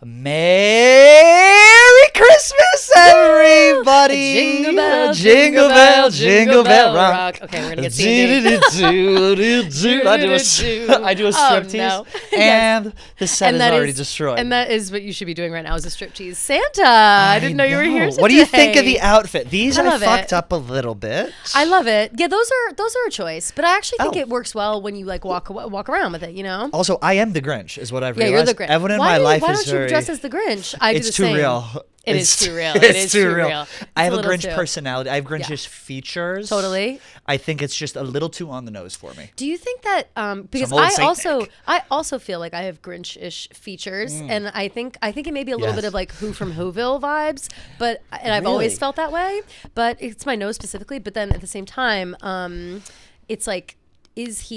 Merry Christmas, everybody! Jingle bell, jingle bell rock. Okay, we're gonna get singing. I do a striptease, no. and the set is already destroyed. And that is what you should be doing right now, is a striptease. Santa, I didn't know you were here today. What do you think of the outfit? These I I fucked up a little bit. I love it. Yeah, those are a choice, but I actually think it works well when you like walk around with it. You know. Also, I am the Grinch, is what I've realized. Yeah, you're the Grinch. Everyone in my life why is don't you dress as the Grinch? I do the It's same. too real. It's too real. It's too real. I have a little Grinch too. personality. I have Grinch's features. Totally. I think it's just a little too on the nose for me. Do you think that because Some old I Saint also feel like I have Grinch-ish features, and I think it may be a little Yes. bit of like Who from Whoville vibes, and I've always felt that way. But it's my nose specifically. But then at the same time, it's like. Is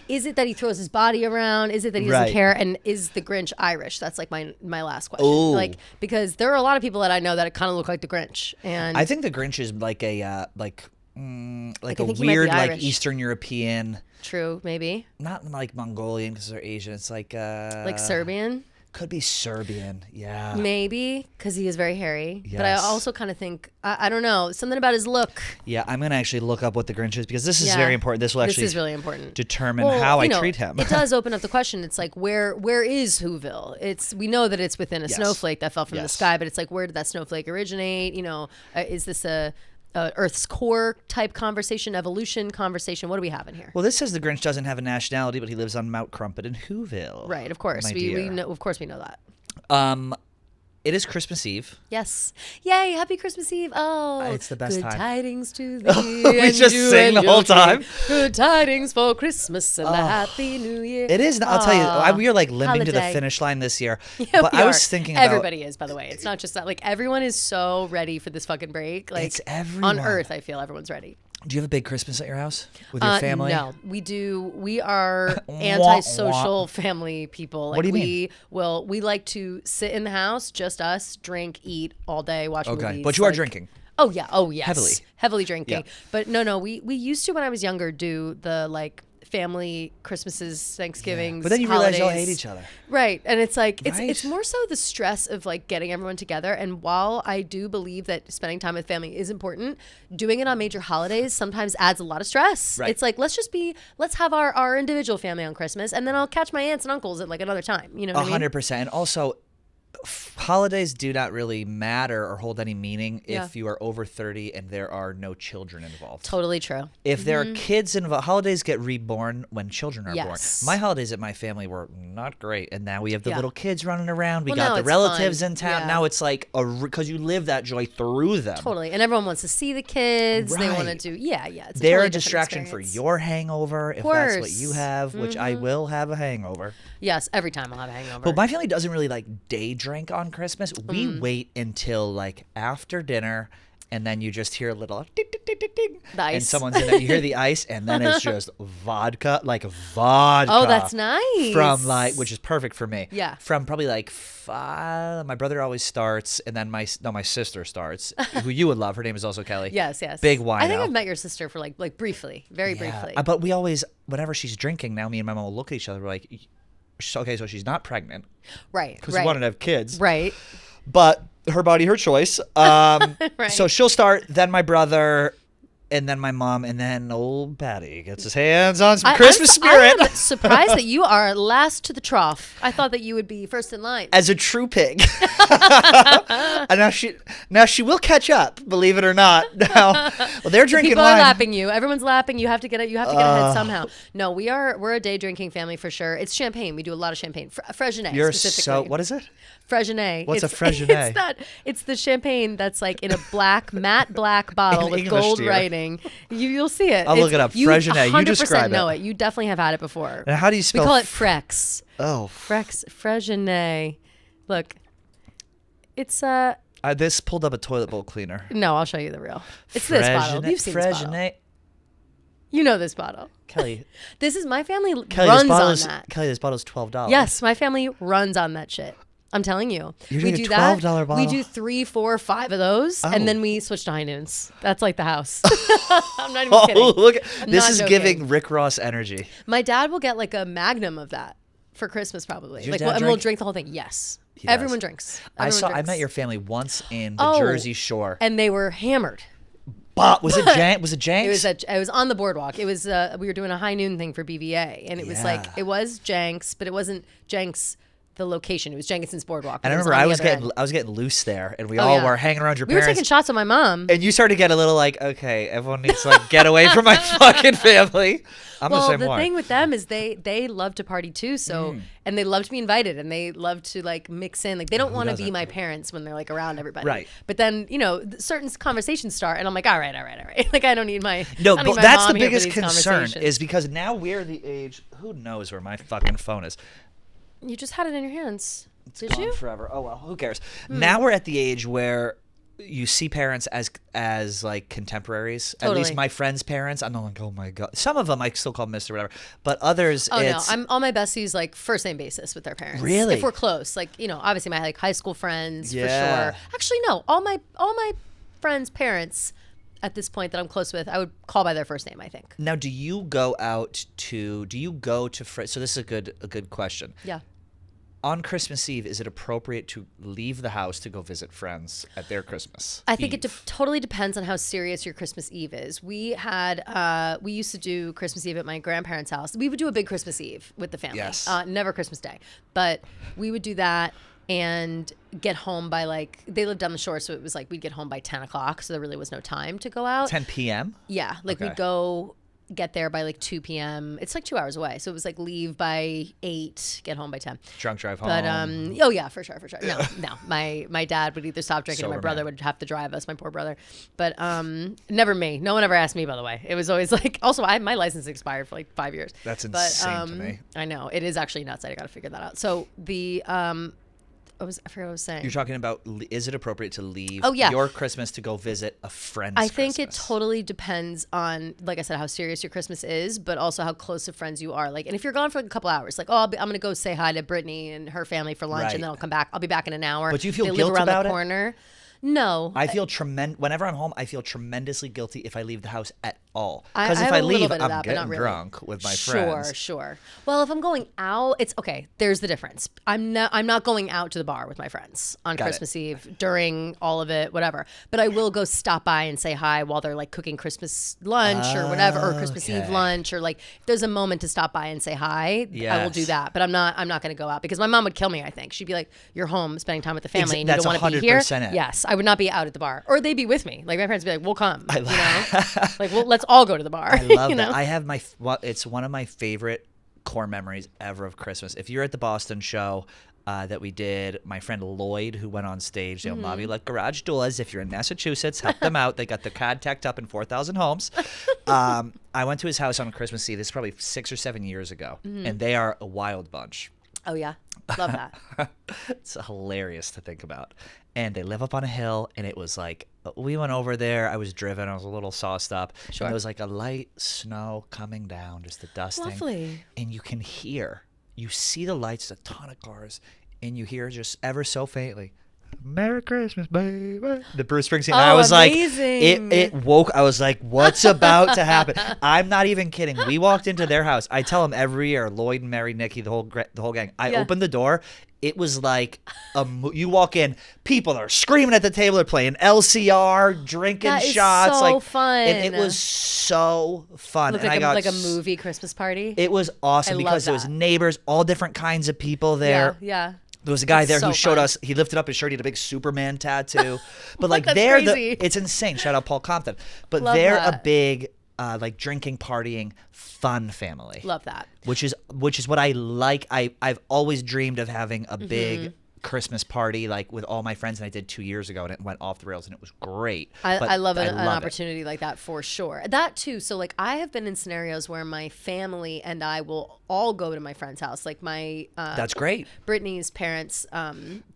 it that he throws his body around? Is it that he doesn't care? And is the Grinch Irish? That's like my last question. Ooh. Like, because there are a lot of people that I know that kind of look like the Grinch. And I think the Grinch is like a like a think he might be weird like Irish. Eastern European, true, maybe not like Mongolian because they're Asian. It's like Serbian. Could be Serbian. Yeah. Maybe because he is very hairy. But I Yes. also kind of think I don't know, something about his look. Yeah, I'm gonna actually look up what the Grinch is because this is very important. This will actually This is really important. determine how I treat him. It does open up the question. It's like where is Whoville? We know that it's within a snowflake that fell from the sky, but it's like, where did that snowflake originate? You know, is this a Earth's core type conversation, evolution conversation? What do we have in here? Well, this says the Grinch doesn't have a nationality, but he lives on Mount Crumpet in Whoville. Right, of course. My We dear. know, of course we know that. It is Christmas Eve. Yes. Yay, happy Christmas Eve. Oh, It's the best good time. tidings to thee. We and just you sing and the your whole time. king. Good tidings for Christmas and a happy new year. It is. I'll tell you, we are like limping to the Holiday. finish line this year. Yeah, but we I are. was thinking about Everybody is, by the way. It's not just that. Like, everyone is so ready for this fucking break. Like, It's everyone. on Earth, I feel everyone's ready. Do you have a big Christmas at your house with your family? No, we do. We are antisocial family people. Like, What do you mean? We like to sit in the house, just us, drink, eat all day, watch movies. Okay, but you are drinking. Oh yeah. Oh yes. Heavily drinking. Yeah. But no. We used to, when I was younger, do the like family Christmases, Thanksgivings. But then you realize y'all holidays. hate each other. Right. And it's like Right. it's more so the stress of like getting everyone together. And while I do believe that spending time with family is important, doing it on major holidays sometimes adds a lot of stress. Right. It's like let's have our individual family on Christmas, and then I'll catch my aunts and uncles at like another time. You know what I mean? 100%. And also, holidays do not really matter or hold any meaning Yeah. if you are over 30 and there are no children involved. Totally true. If there are kids involved, holidays get reborn when children are Yes. born. My holidays at my family were not great, and now we have the Yeah. little kids running around. We Well, now got the it's relatives fun. in town. Yeah. Now it's like because you live that joy through them. Totally. And everyone wants to see the kids. They want to Right. do, yeah. It's They're totally a different distraction for experience. your hangover, if that's what you course. have, which I will have a hangover. Yes, every time I'll have a hangover. But my family doesn't really like day drink on Christmas. We wait until like after dinner, and then you just hear a little ding, ding, ding, ding, ding. The And ice. someone's in there. You hear the ice, and then it's just vodka. Oh, that's nice. From like, which is perfect for me. Yeah. From probably like 5. My brother always starts, and then my sister starts, who you would love. Her name is also Kelly. Yes. Big wino. I think I've met your sister for like briefly, very briefly. But we always, whenever she's drinking, now me and my mom will look at each other. We're like, okay, so she's not pregnant. Right. Because we wanted to have kids. Right. But her body, her choice. So she'll start, then my brother, and then my mom, and then old Patty gets his hands on some Christmas spirit. I'm surprised that you are last to the trough. I thought that you would be first in line. As a true pig. And now she will catch up, believe it or not. Now, well, they're drinking People wine. are lapping you. Everyone's lapping. You have to get it. You have to get ahead somehow. No, we're a day drinking family for sure. It's champagne. We do a lot of champagne. Freshenet You're specifically. what is it? Freshenet. What's a It's Freshenet? It's the champagne that's like in a matte black bottle In with English, gold dear. writing. You'll see it. I'll look it up. Freshenet. You 100% describe know it. it. You definitely have had it before. And how do you spell? We call it Frex. Oh, Freshenet. Look, it's this pulled up a toilet bowl cleaner. No, I'll show you the real. It's this bottle. You've seen this bottle. You know this bottle. Kelly. This is my family Kelly, runs this on that. Kelly, this bottle's $12. Yes, my family runs on that shit. I'm telling you. You're we doing do a $12 that. bottle? We do 3, 4, 5 of those, Oh. and then we switch to High Noons. That's like the house. I'm not even kidding. Oh, look! I'm This not is joking. giving Rick Ross energy. My dad will get like a magnum of that for Christmas, probably. Does your Like, dad and we'll drink? drink the whole thing. Yes. Everyone drinks. I met your family once in the Jersey Shore, and they were hammered. But was it Jenks? It was on the boardwalk. It was we were doing a high noon thing for BVA, and it was like it was Jenks, but it wasn't Jenks. The location. It was Jenkinson's Boardwalk. And I remember I was getting loose there, and we all were hanging around your parents. We were taking shots on my mom. And you started to get a little like, okay, everyone needs to like get away from my fucking family. I'm the same way. The thing with them is they love to party too, so and they love to be invited, and they love to like mix in. Like they don't want to be my parents when they're like around everybody. Right. But then certain conversations start, and I'm like, all right. Like I don't need my but that's the biggest concern is because now we're the age. Who knows where my fucking phone is? You just had it in your hands. It's gone forever. Oh well, who cares? Now we're at the age where you see parents as like contemporaries. Totally. At least my friends' parents. I'm not like, oh my god. Some of them I still call Mr. whatever, but others. I'm all my besties like first name basis with their parents. Really? If we're close, like obviously my like high school friends for sure. Actually, no, all my friends' parents. At this point that I'm close with, I would call by their first name, I think. Now, do you go to friends? So this is a good question. Yeah. On Christmas Eve, is it appropriate to leave the house to go visit friends at their Christmas I think Eve? It totally depends on how serious your Christmas Eve is. We used to do Christmas Eve at my grandparents' house. We would do a big Christmas Eve with the family. Yes. Never Christmas Day. But we would do that and get home by like, they lived down the shore, so it was like we'd get home by 10 o'clock, so there really was no time to go out. 10 p.m.? Yeah, like we'd get there by like 2 p.m. It's like 2 hours away, so it was like leave by 8, get home by 10. Drunk drive home. But for sure. No. My dad would either stop drinking, or my brother would have to drive us. My poor brother, but never me. No one ever asked me. By the way, it was always like. Also, my license expired for like 5 years. That's insane to me. I know it is actually nuts. I got to figure that out. So the I forgot what I was saying. You're talking about, is it appropriate to leave your Christmas to go visit a friend's I think Christmas? It totally depends on, like I said, how serious your Christmas is, but also how close of friends you are. Like, and if you're gone for like a couple hours, like, I'm going to go say hi to Brittany and her family for lunch, and then I'll come back. I'll be back in an hour. But do you feel guilt about it? They live around the corner. No. I feel whenever I'm home, I feel tremendously guilty if I leave the house at all. Because if I leave, I'm getting drunk with my friends. Sure. Well, if I'm going out, it's okay. There's the difference. I'm not going out to the bar with my friends on Christmas Eve during all of it, whatever. But I will go stop by and say hi while they're like cooking Christmas lunch or whatever, or Christmas Eve lunch, or like if there's a moment to stop by and say hi, I will do that. But I'm not going to go out because my mom would kill me, I think. She'd be like, you're home spending time with the family and you don't want to be here. Yes. I would not be out at the bar, or they'd be with me. Like my parents would be like, "We'll come," like, "Well, let's all go to the bar." I love that. I have it's one of my favorite core memories ever of Christmas. If you're at the Boston show that we did, my friend Lloyd, who went on stage, Bobby like garage doors. If you're in Massachusetts, help them out. They got the contact up in 4,000 homes. I went to his house on Christmas Eve. This is probably 6 or 7 years ago, and they are a wild bunch. Oh yeah, love that. It's hilarious to think about. And they live up on a hill, and it was like, we went over there. I was driven. I was a little sauced up. Sure. And there was like a light snow coming down, just the dusting. Lovely. And you see the lights, a ton of cars, and you hear just ever so faintly, Merry Christmas, baby. The Bruce Springsteen. I was amazing. Like, it woke. I was like, what's about to happen? I'm not even kidding. We walked into their house. I tell them every year, Lloyd and Mary, Nikki, the whole gang. I opened the door. It was like you walk in, people are screaming at the table, they're playing LCR, drinking shots. So fun. And it was so fun. Looked like a movie Christmas party. It was awesome because there was neighbors, all different kinds of people there. Yeah. There was a guy there who showed us, he lifted up his shirt, he had a big Superman tattoo. But like it's insane. Shout out Paul Compton. But they're a big like drinking, partying, fun family. Love that. Which is what I like. I've always dreamed of having a big Christmas party like with all my friends, and I did 2 years ago, and it went off the rails, and it was great. I love an opportunity like that for sure. That too. So like I have been in scenarios where my family and I will all go to my friend's house. Like my that's great. Brittany's parents,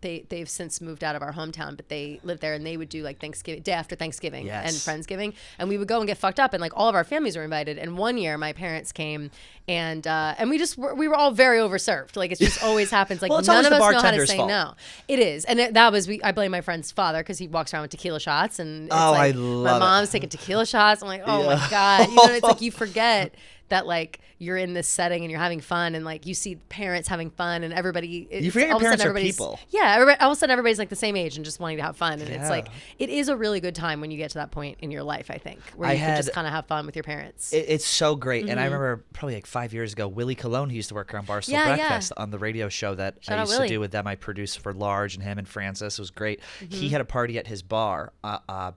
they've since moved out of our hometown, but they lived there, and they would do like Thanksgiving day after Thanksgiving and Friendsgiving, and we would go and get fucked up, and like all of our families were invited. And one year my parents came, and we were all very overserved. Like it just always happens. Like none of us know how to say no. No, it is, and I blame my friend's father because he walks around with tequila shots, and it's like, I love my mom's taking tequila shots. I'm like, oh my god, it's like you forget that like you're in this setting and you're having fun and like you see parents having fun and everybody. You forget your parents are people. Yeah, all of a sudden everybody's like the same age and just wanting to have fun, and it's Yeah. like it is a really good time when you get to that point in your life. I think where you can just kind of have fun with your parents. It's so great, and I remember probably like 5 years ago, Willie Colon, who used to work around Barstool Breakfast on the radio show that I used to do with them. I produced for Large and him and Francis. It was great. He had a party at his bar,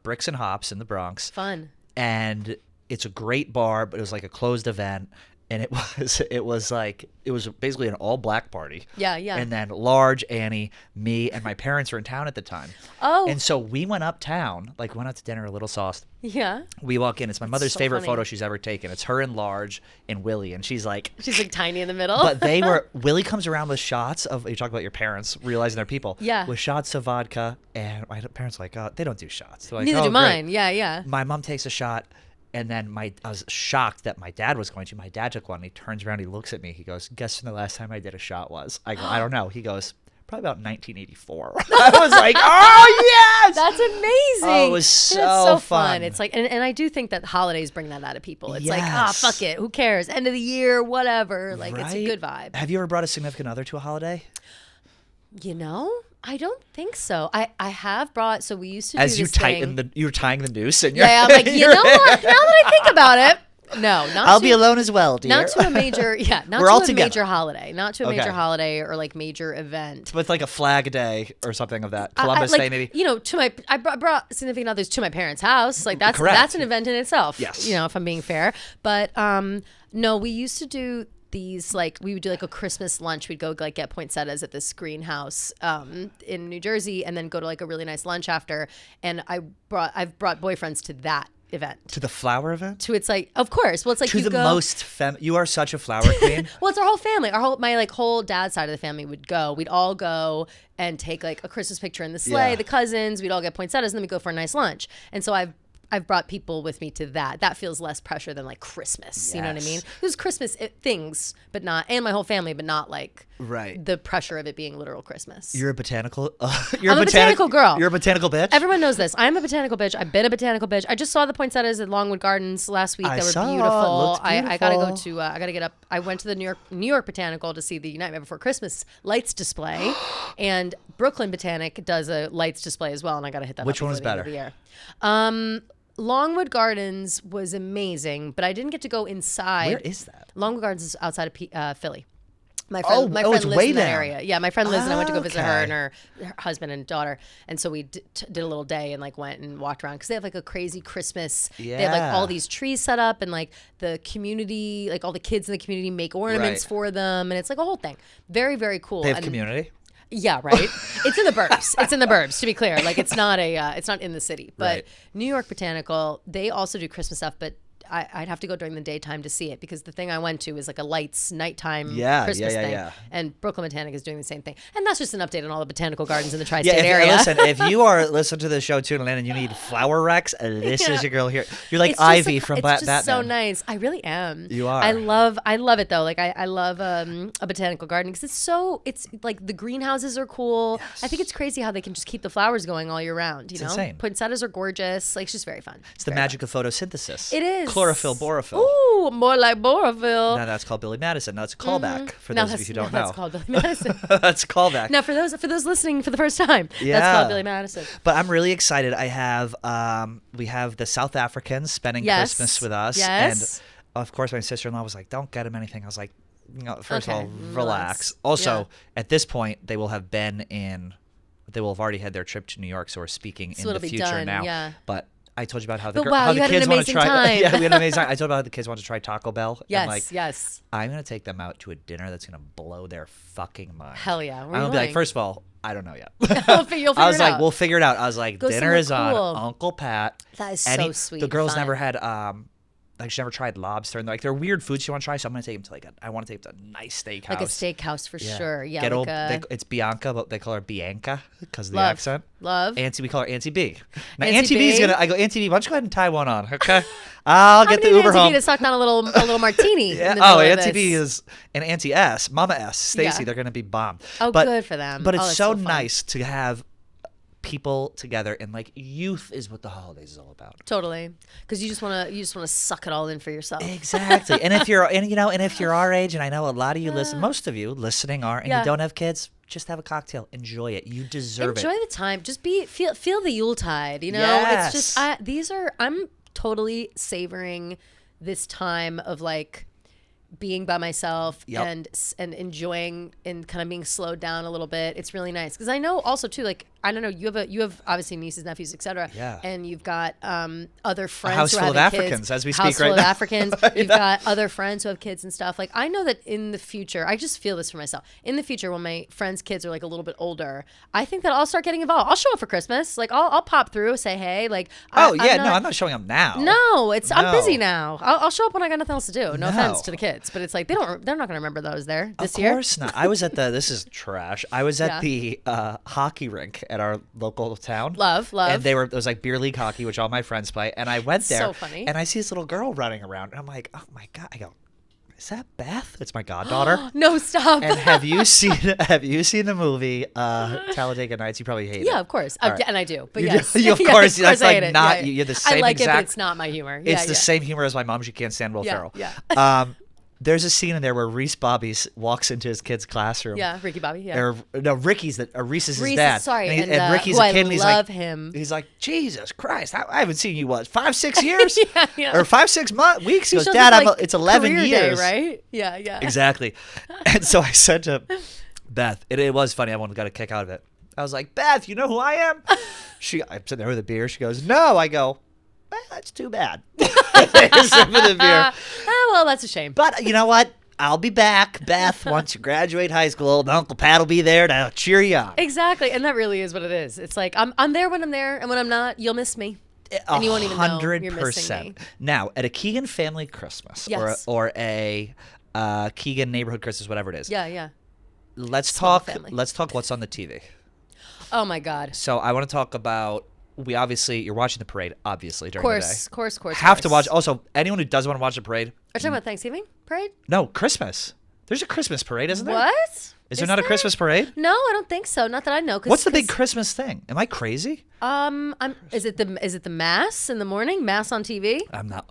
Bricks and Hops in the Bronx. Fun. And it's a great bar, but it was like a closed event. And it was basically an all black party. Yeah, yeah. And then Large, Annie, me, and my parents were in town at the time. Oh. And so we went uptown, like went out to dinner, a Little Sauce. Yeah. We walk in. It's my mother's so favorite funny. photo she's ever taken. It's her and Large and Willie, and she's like tiny in the middle. But Willie comes around with shots of, you talk about your parents realizing they're people. Yeah. With shots of vodka, and my parents are like, oh, they don't do shots. They're like, Neither oh, do mine. great. Yeah, yeah. My mom takes a shot. And then I was shocked that my dad was going to. My dad took one. He turns around. He looks at me. He goes, guess when the last time I did a shot was? I go, I don't know. He goes, probably about 1984. I was like, oh, yes! That's amazing. Oh, it was so fun. It's like, and I do think that holidays bring that out of people. It's like, Yes. fuck it. Who cares? End of the year, whatever. Like, it's a Right? good vibe. Have you ever brought a significant other to a holiday? You know, I don't think so. I have brought, so we used to As do you this tighten thing. you were tying the noose and you're Yeah, I'm like, you know what? Now that I think about it, no, not I'll to, be alone as well, dear. not to a major, not We're to all a together. major holiday, not to a Okay. major holiday or like major event. With like a Flag Day or something of that. Columbus like, Day, maybe. You know, I brought significant others to my parents' house. Like that's Correct. an event in itself. Yes. You know, if I'm being fair. But no, we used to do these, like we would do like a Christmas lunch. We'd go like get poinsettias at this greenhouse in New Jersey, and then go to like a really nice lunch after. And I've brought boyfriends to that event. To the flower event? To it's like, of course. Well, it's like To you the go, most you are such a flower queen. well, it's our whole family. My whole dad's side of the family would go. We'd all go and take like a Christmas picture in the sleigh. Yeah. The cousins, we'd all get poinsettias, and then we go for a nice lunch. And so I've brought people with me to that. That feels less pressure than like Christmas. You know what I Yes. mean? There's Christmas things, but not, and my whole family, but not like Right. the pressure of it being literal Christmas. You're a botanical. I'm a botanical girl. You're a botanical bitch. Everyone knows this. I'm a botanical bitch. I've been a botanical bitch. I just saw the poinsettias at Longwood Gardens last week. I They were saw it. beautiful. Looked I gotta go beautiful. to. I gotta get up. I went to the New York Botanical to see the Nightmare Before Christmas lights display, and Brooklyn Botanic does a lights display as well. And I gotta hit that. Which up one was before the end better? of the year. Longwood Gardens was amazing, but I didn't get to go inside. Where is that? Longwood Gardens is outside of Philly. My Oh, friend, my oh, friend it's lives way in that down. area. Yeah, my friend lives, and I went to go visit her Okay. and her husband and daughter, and so we did a little day and like went and walked around because they have like a crazy Christmas. They have like all Yeah. these trees set up, and like the community, like all the kids in the community make ornaments Right. for them, and it's like a whole thing. Very, very cool. They have And- community. yeah, right. It's in the burbs. It's in the burbs. To be clear, like it's not in the city. But Right. New York Botanical, they also do Christmas stuff, but I'd have to go during the daytime to see it because the thing I went to is like a lights nighttime Christmas thing. yeah. And Brooklyn Botanic is doing the same thing. And that's just an update on all the botanical gardens in the tri-state Yeah, area. listen, if you are listening to the show too, Atlanta, and you need flower wrecks, this is your girl here. You're like It's just Ivy from it's Batman. just so nice. I really am. You are. I love it though. Like I love a botanical garden because it's like the greenhouses are cool. I think it's crazy how they can just keep the flowers going all year round. You know, insane. poinsettias are gorgeous. Like it's just very fun. It's the magic of photosynthesis. It is Chlorophyll, borophyll. Ooh, more like Boroville. Now that's called Billy Madison. Now it's a callback for No, those of you who don't know. That's called Billy Madison. That's a callback. Now for those listening for the first time, Yeah. that's called Billy Madison. But I'm really excited. I have we have the South Africans spending Yes. Christmas with us, Yes. and of course my sister-in-law was like, "Don't get him anything." I was like, first of Okay, all, relax. relax. Also, Yeah. at this point, they will have already had their trip to New York, so we're speaking in it'll the be future done, now. yeah. But I told you about how But wow, you the had an kids want to amazing try. time. Yeah, we had an amazing time. I told about how the kids want to try Taco Bell. Yes, and like, yes. I'm gonna take them out to a dinner that's gonna blow their fucking mind. Hell yeah. Where I'm are gonna you be like, going? first of all, I don't know yet. You'll figure I was it like, out. we'll figure it out. I was like, Go dinner somewhere is on cool. Uncle Pat. That is Any- so sweet. The girls Fun. never had like she never tried lobster, and like they're weird foods she want to try. So I'm gonna take them to I want to take them to a nice steakhouse. Like a steakhouse for sure. Yeah. Get like it's Bianca, but they call her Bianca because of the Love. accent. Love. Auntie, we call her Auntie B. Now Auntie Auntie B's B? gonna. I go, Auntie B, why don't you go ahead and tie one on? Okay, I'll get the I'm gonna Uber need Auntie home. B to suck down a little martini. Yeah. In the middle of Auntie this. B is and Auntie S, Mama S, Stacy. Yeah. They're gonna be bomb. Oh, but, good for them. But Oh, it's that's so so fun. nice to have people together, and like youth is what the holidays is all about. Totally, because you just want to suck it all in for yourself. Exactly. And if you're our age, and I know a lot of you listen, most of you listening are, and you don't have kids, just have a cocktail, enjoy it. You deserve it. Enjoy the time. Just feel the Yuletide. You know, Yes. it's just I'm totally savoring this time of like being by myself and enjoying and kind of being slowed down a little bit. It's really nice because I know also too, like, I don't know, you have obviously nieces, nephews, etc. Yeah. And you've got other friends A house who are full of having Africans kids. as we House speak full right of now. Africans. You've got other friends who have kids and stuff. Like, I know that in the future, I just feel this for myself. In the future, when my friends' kids are like a little bit older, I think that I'll start getting involved. I'll show up for Christmas. Like, I'll pop through, say hey. Like, I'm not showing up now. No, I'm busy now. I'll show up when I got nothing else to do. No No. offense to the kids, but it's like they're not going to remember that I was there this Of year. course not. I was at this is trash. I was at the hockey rink at our local town. Love. And it was like beer league hockey, which all my friends play. And I went there. So funny. And I see this little girl running around. And I'm like, oh my God. I go, is that Beth? It's my goddaughter. No, stop. And have you seen the movie Talladega Nights? You probably hate it. Yeah, of course. Right. And I do. But You yes. do? Of Yeah, course. That's I like hate it. not, Yeah. you're the same I like exact. it, but it's not my humor. It's the same humor as my mom. She can't stand Will Ferrell. Yeah. There's a scene in there where Reese Bobby walks into his kid's classroom. Yeah, Ricky Bobby. Yeah. Or no, Reese is his Reese, dad. sorry, and Ricky's who a kid. And he's I love like, him. He's like, Jesus Christ, I haven't seen you 5-6 years, Yeah. or 5-6 weeks. He goes, shows Dad, up, like, it's 11 career years, day, right? Yeah. Exactly. And so I said to Beth, it was funny. Everyone got a kick out of it. I was like, Beth, you know who I am? I'm sitting there with a beer. She goes, no. I go, well, that's too bad. Sip of the beer. Oh, well, that's a shame. But you know what? I'll be back, Beth, once you graduate high school. Uncle Pat will be there to cheer you on. Exactly, and that really is what it is. It's like I'm there when I'm there, and when I'm not, you'll miss me, and you won't even know you're missing me. Now, at a Keegan family Christmas, Yes. or a Keegan neighborhood Christmas, whatever it is. Yeah. Let's Small talk. family. Let's talk what's on the TV. Oh my God. So I want to talk about. You're watching the parade, obviously, during the day. Of course. Have to watch. Also, anyone who doesn't want to watch the parade. Are you talking about Thanksgiving parade? No, Christmas. There's a Christmas parade, isn't there? What? Is there not a Christmas parade? No, I don't think so. Not that I know. What's the big Christmas thing? Am I crazy? Is it the mass in the morning? Mass on TV? I'm not.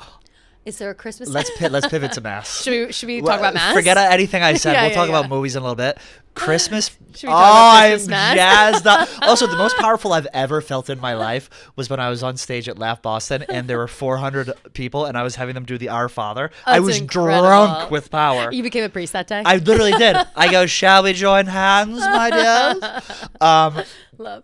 Is there a Christmas? Let's pivot to mass. Should we talk about mass? Forget anything I said. Yeah, We'll yeah, talk yeah. about movies in a little bit. Christmas. Should we talk about I'm Christmas mass? jazzed up. Also, the most powerful I've ever felt in my life was when I was on stage at Laugh Boston and there were 400 people and I was having them do the Our Father. I was incredible. drunk with power. You became a priest that day? I literally did. I go, shall we join hands, my dears? Love.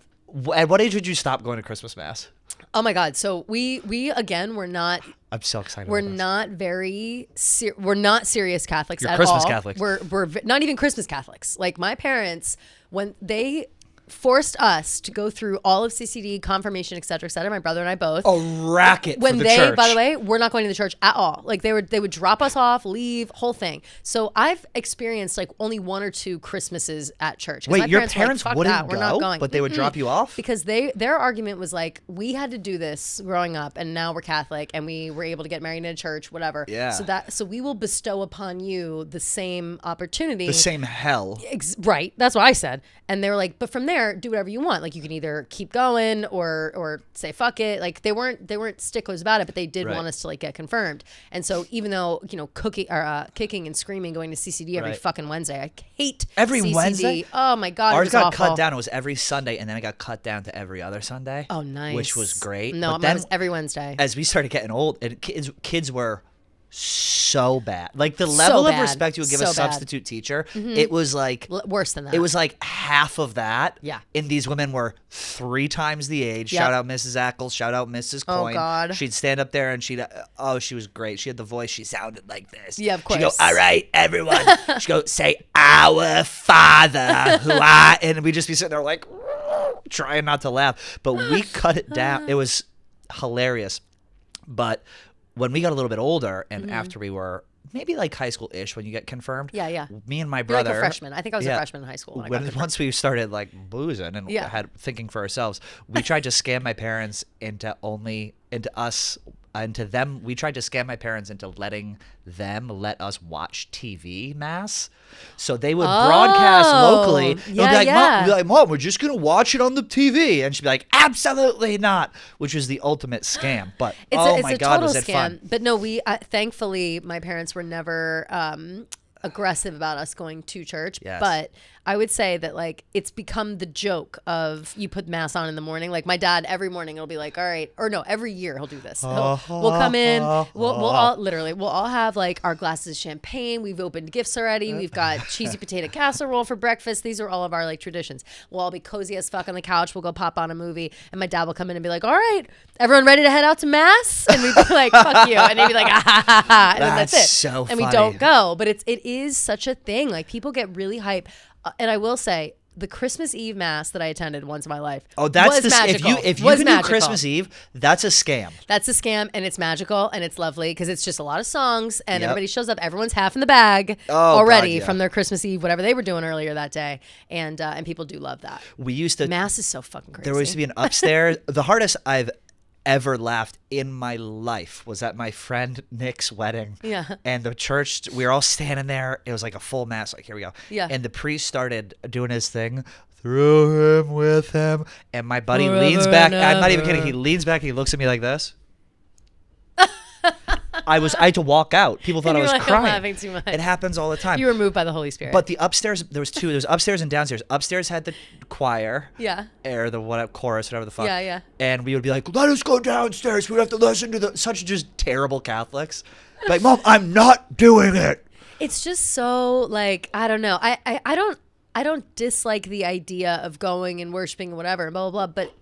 At what age would you stop going to Christmas mass? Oh my God. So we again, we're not I'm so excited. We're about this. not we're not serious Catholics You're at Christmas all. Catholics. We're not even Christmas Catholics. Like my parents, when they forced us to go through all of CCD, confirmation, et cetera, my brother and I both. A racket When for the they, church. by the way, we're not going to the church at all. Like they would drop us off, leave, whole thing. So I've experienced like only 1 or 2 Christmases at church. 'Cause Wait, my your were like, parents "Fuck wouldn't that, we're not go, going." but they would drop you off? Because their argument was like, we had to do this growing up, and now we're Catholic, and we were able to get married in a church, whatever. Yeah. So we will bestow upon you the same opportunity. The same hell. Right. That's what I said. And they were like, but from there, do whatever you want. Like you can either keep going or say fuck it. Like they weren't sticklers about it, but they did Right. want us to like get confirmed. And so even though kicking and screaming going to CCD every Right. fucking Wednesday, I hate Every CCD. Wednesday? Oh my God, Ours it was got awful. cut down. It was every Sunday, and then it got cut down to every other Sunday. Oh, nice. Which was great. No, But mine then was every Wednesday. as we started getting old, and kids were so bad. Like the level of bad. respect you would give So a bad. substitute teacher, it was like Worse than that. it was like half of that. Yeah. And these women were 3 times the age. Yep. Shout out Mrs. Ackles. Shout out Mrs. Oh, Coyne. God. She'd stand up there and she was great. She had the voice. She sounded like this. Yeah, of She'd go, course. all right, everyone. She'd go, say, our Father, who art. And we'd just be sitting there like, trying not to laugh. But we cut it down. It was hilarious. But when we got a little bit older and after we were maybe like high school-ish when you get confirmed. Yeah. Me and my You're brother. like a freshman. I think I was a freshman in high school. Once we started like boozing and Yeah. had thinking for ourselves, we tried to scam my parents into us into them. We tried to scam my parents into letting them let us watch TV mass. So they would broadcast locally. They'd be like, Mom, we're just going to watch it on the TV. And she'd be like, absolutely not, which was the ultimate scam. But it's my a God, total was it scam. fun. But no, thankfully, my parents were never aggressive about us going to church. Yes. But I would say that like it's become the joke of you put mass on in the morning. Like my dad every morning he'll be like, all right, or no, every year he'll do this. We'll come in, we'll all have like our glasses of champagne. We've opened gifts already. We've got cheesy potato casserole for breakfast. These are all of our like traditions. We'll all be cozy as fuck on the couch. We'll go pop on a movie, and my dad will come in and be like, all right, everyone ready to head out to mass? And we'd be like, fuck you, and he'd be like, ah, ha, ha, ha. And then that's it. So and funny. we don't go, but it is such a thing. Like people get really hype. And I will say, the Christmas Eve mass that I attended once in my life was magical. If you can do Christmas Eve, that's a scam. That's a scam, and it's magical, and it's lovely because it's just a lot of songs, and everybody shows up. Everyone's half in the bag already from their Christmas Eve, whatever they were doing earlier that day, and people do love that. Mass is so fucking crazy. There used to be an upstairs. The hardest I've ever laughed in my life was at my friend Nick's wedding. Yeah. And the church, we were all standing there. It was like a full mass. Like, here we go. Yeah. And the priest started doing his thing. Through him, with him. And my buddy leans back. I'm not even kidding. He leans back and he looks at me like this. I had to walk out. People thought I was crying. I'm laughing too much. It happens all the time. You were moved by the Holy Spirit. But the upstairs, there was two. There was upstairs and downstairs. Upstairs had the choir. Yeah. Or the chorus, whatever the fuck. Yeah, yeah. And we would be like, let us go downstairs. We would have to listen to such just terrible Catholics. Like, Mom, I'm not doing it. It's just so like, I don't know. I don't dislike the idea of going and worshiping and whatever, blah, blah, blah. But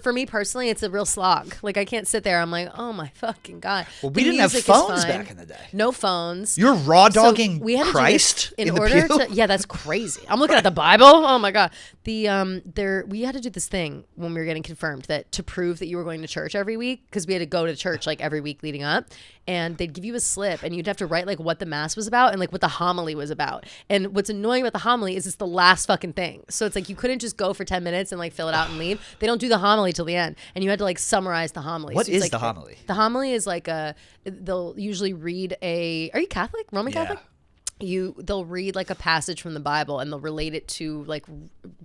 for me personally, it's a real slog. Like I can't sit there. I'm like, oh my fucking God. Well, we didn't have phones back in the day. No phones. You're raw dogging so we had to Christ in the order pew? to. Yeah, that's crazy. I'm looking at the Bible. Oh my God. We had to do this thing when we were getting confirmed that to prove that you were going to church every week, because we had to go to church like every week leading up, and they'd give you a slip and you'd have to write like what the mass was about and like what the homily was about. And what's annoying about the homily is it's the last fucking thing. So it's like you couldn't just go for 10 minutes and like fill it out and leave. They don't do the homily till the end, and you had to like summarize the homily. What is like, the homily? The homily is like they'll usually read are you Catholic? Roman Catholic? They'll read like a passage from the Bible and they'll relate it to like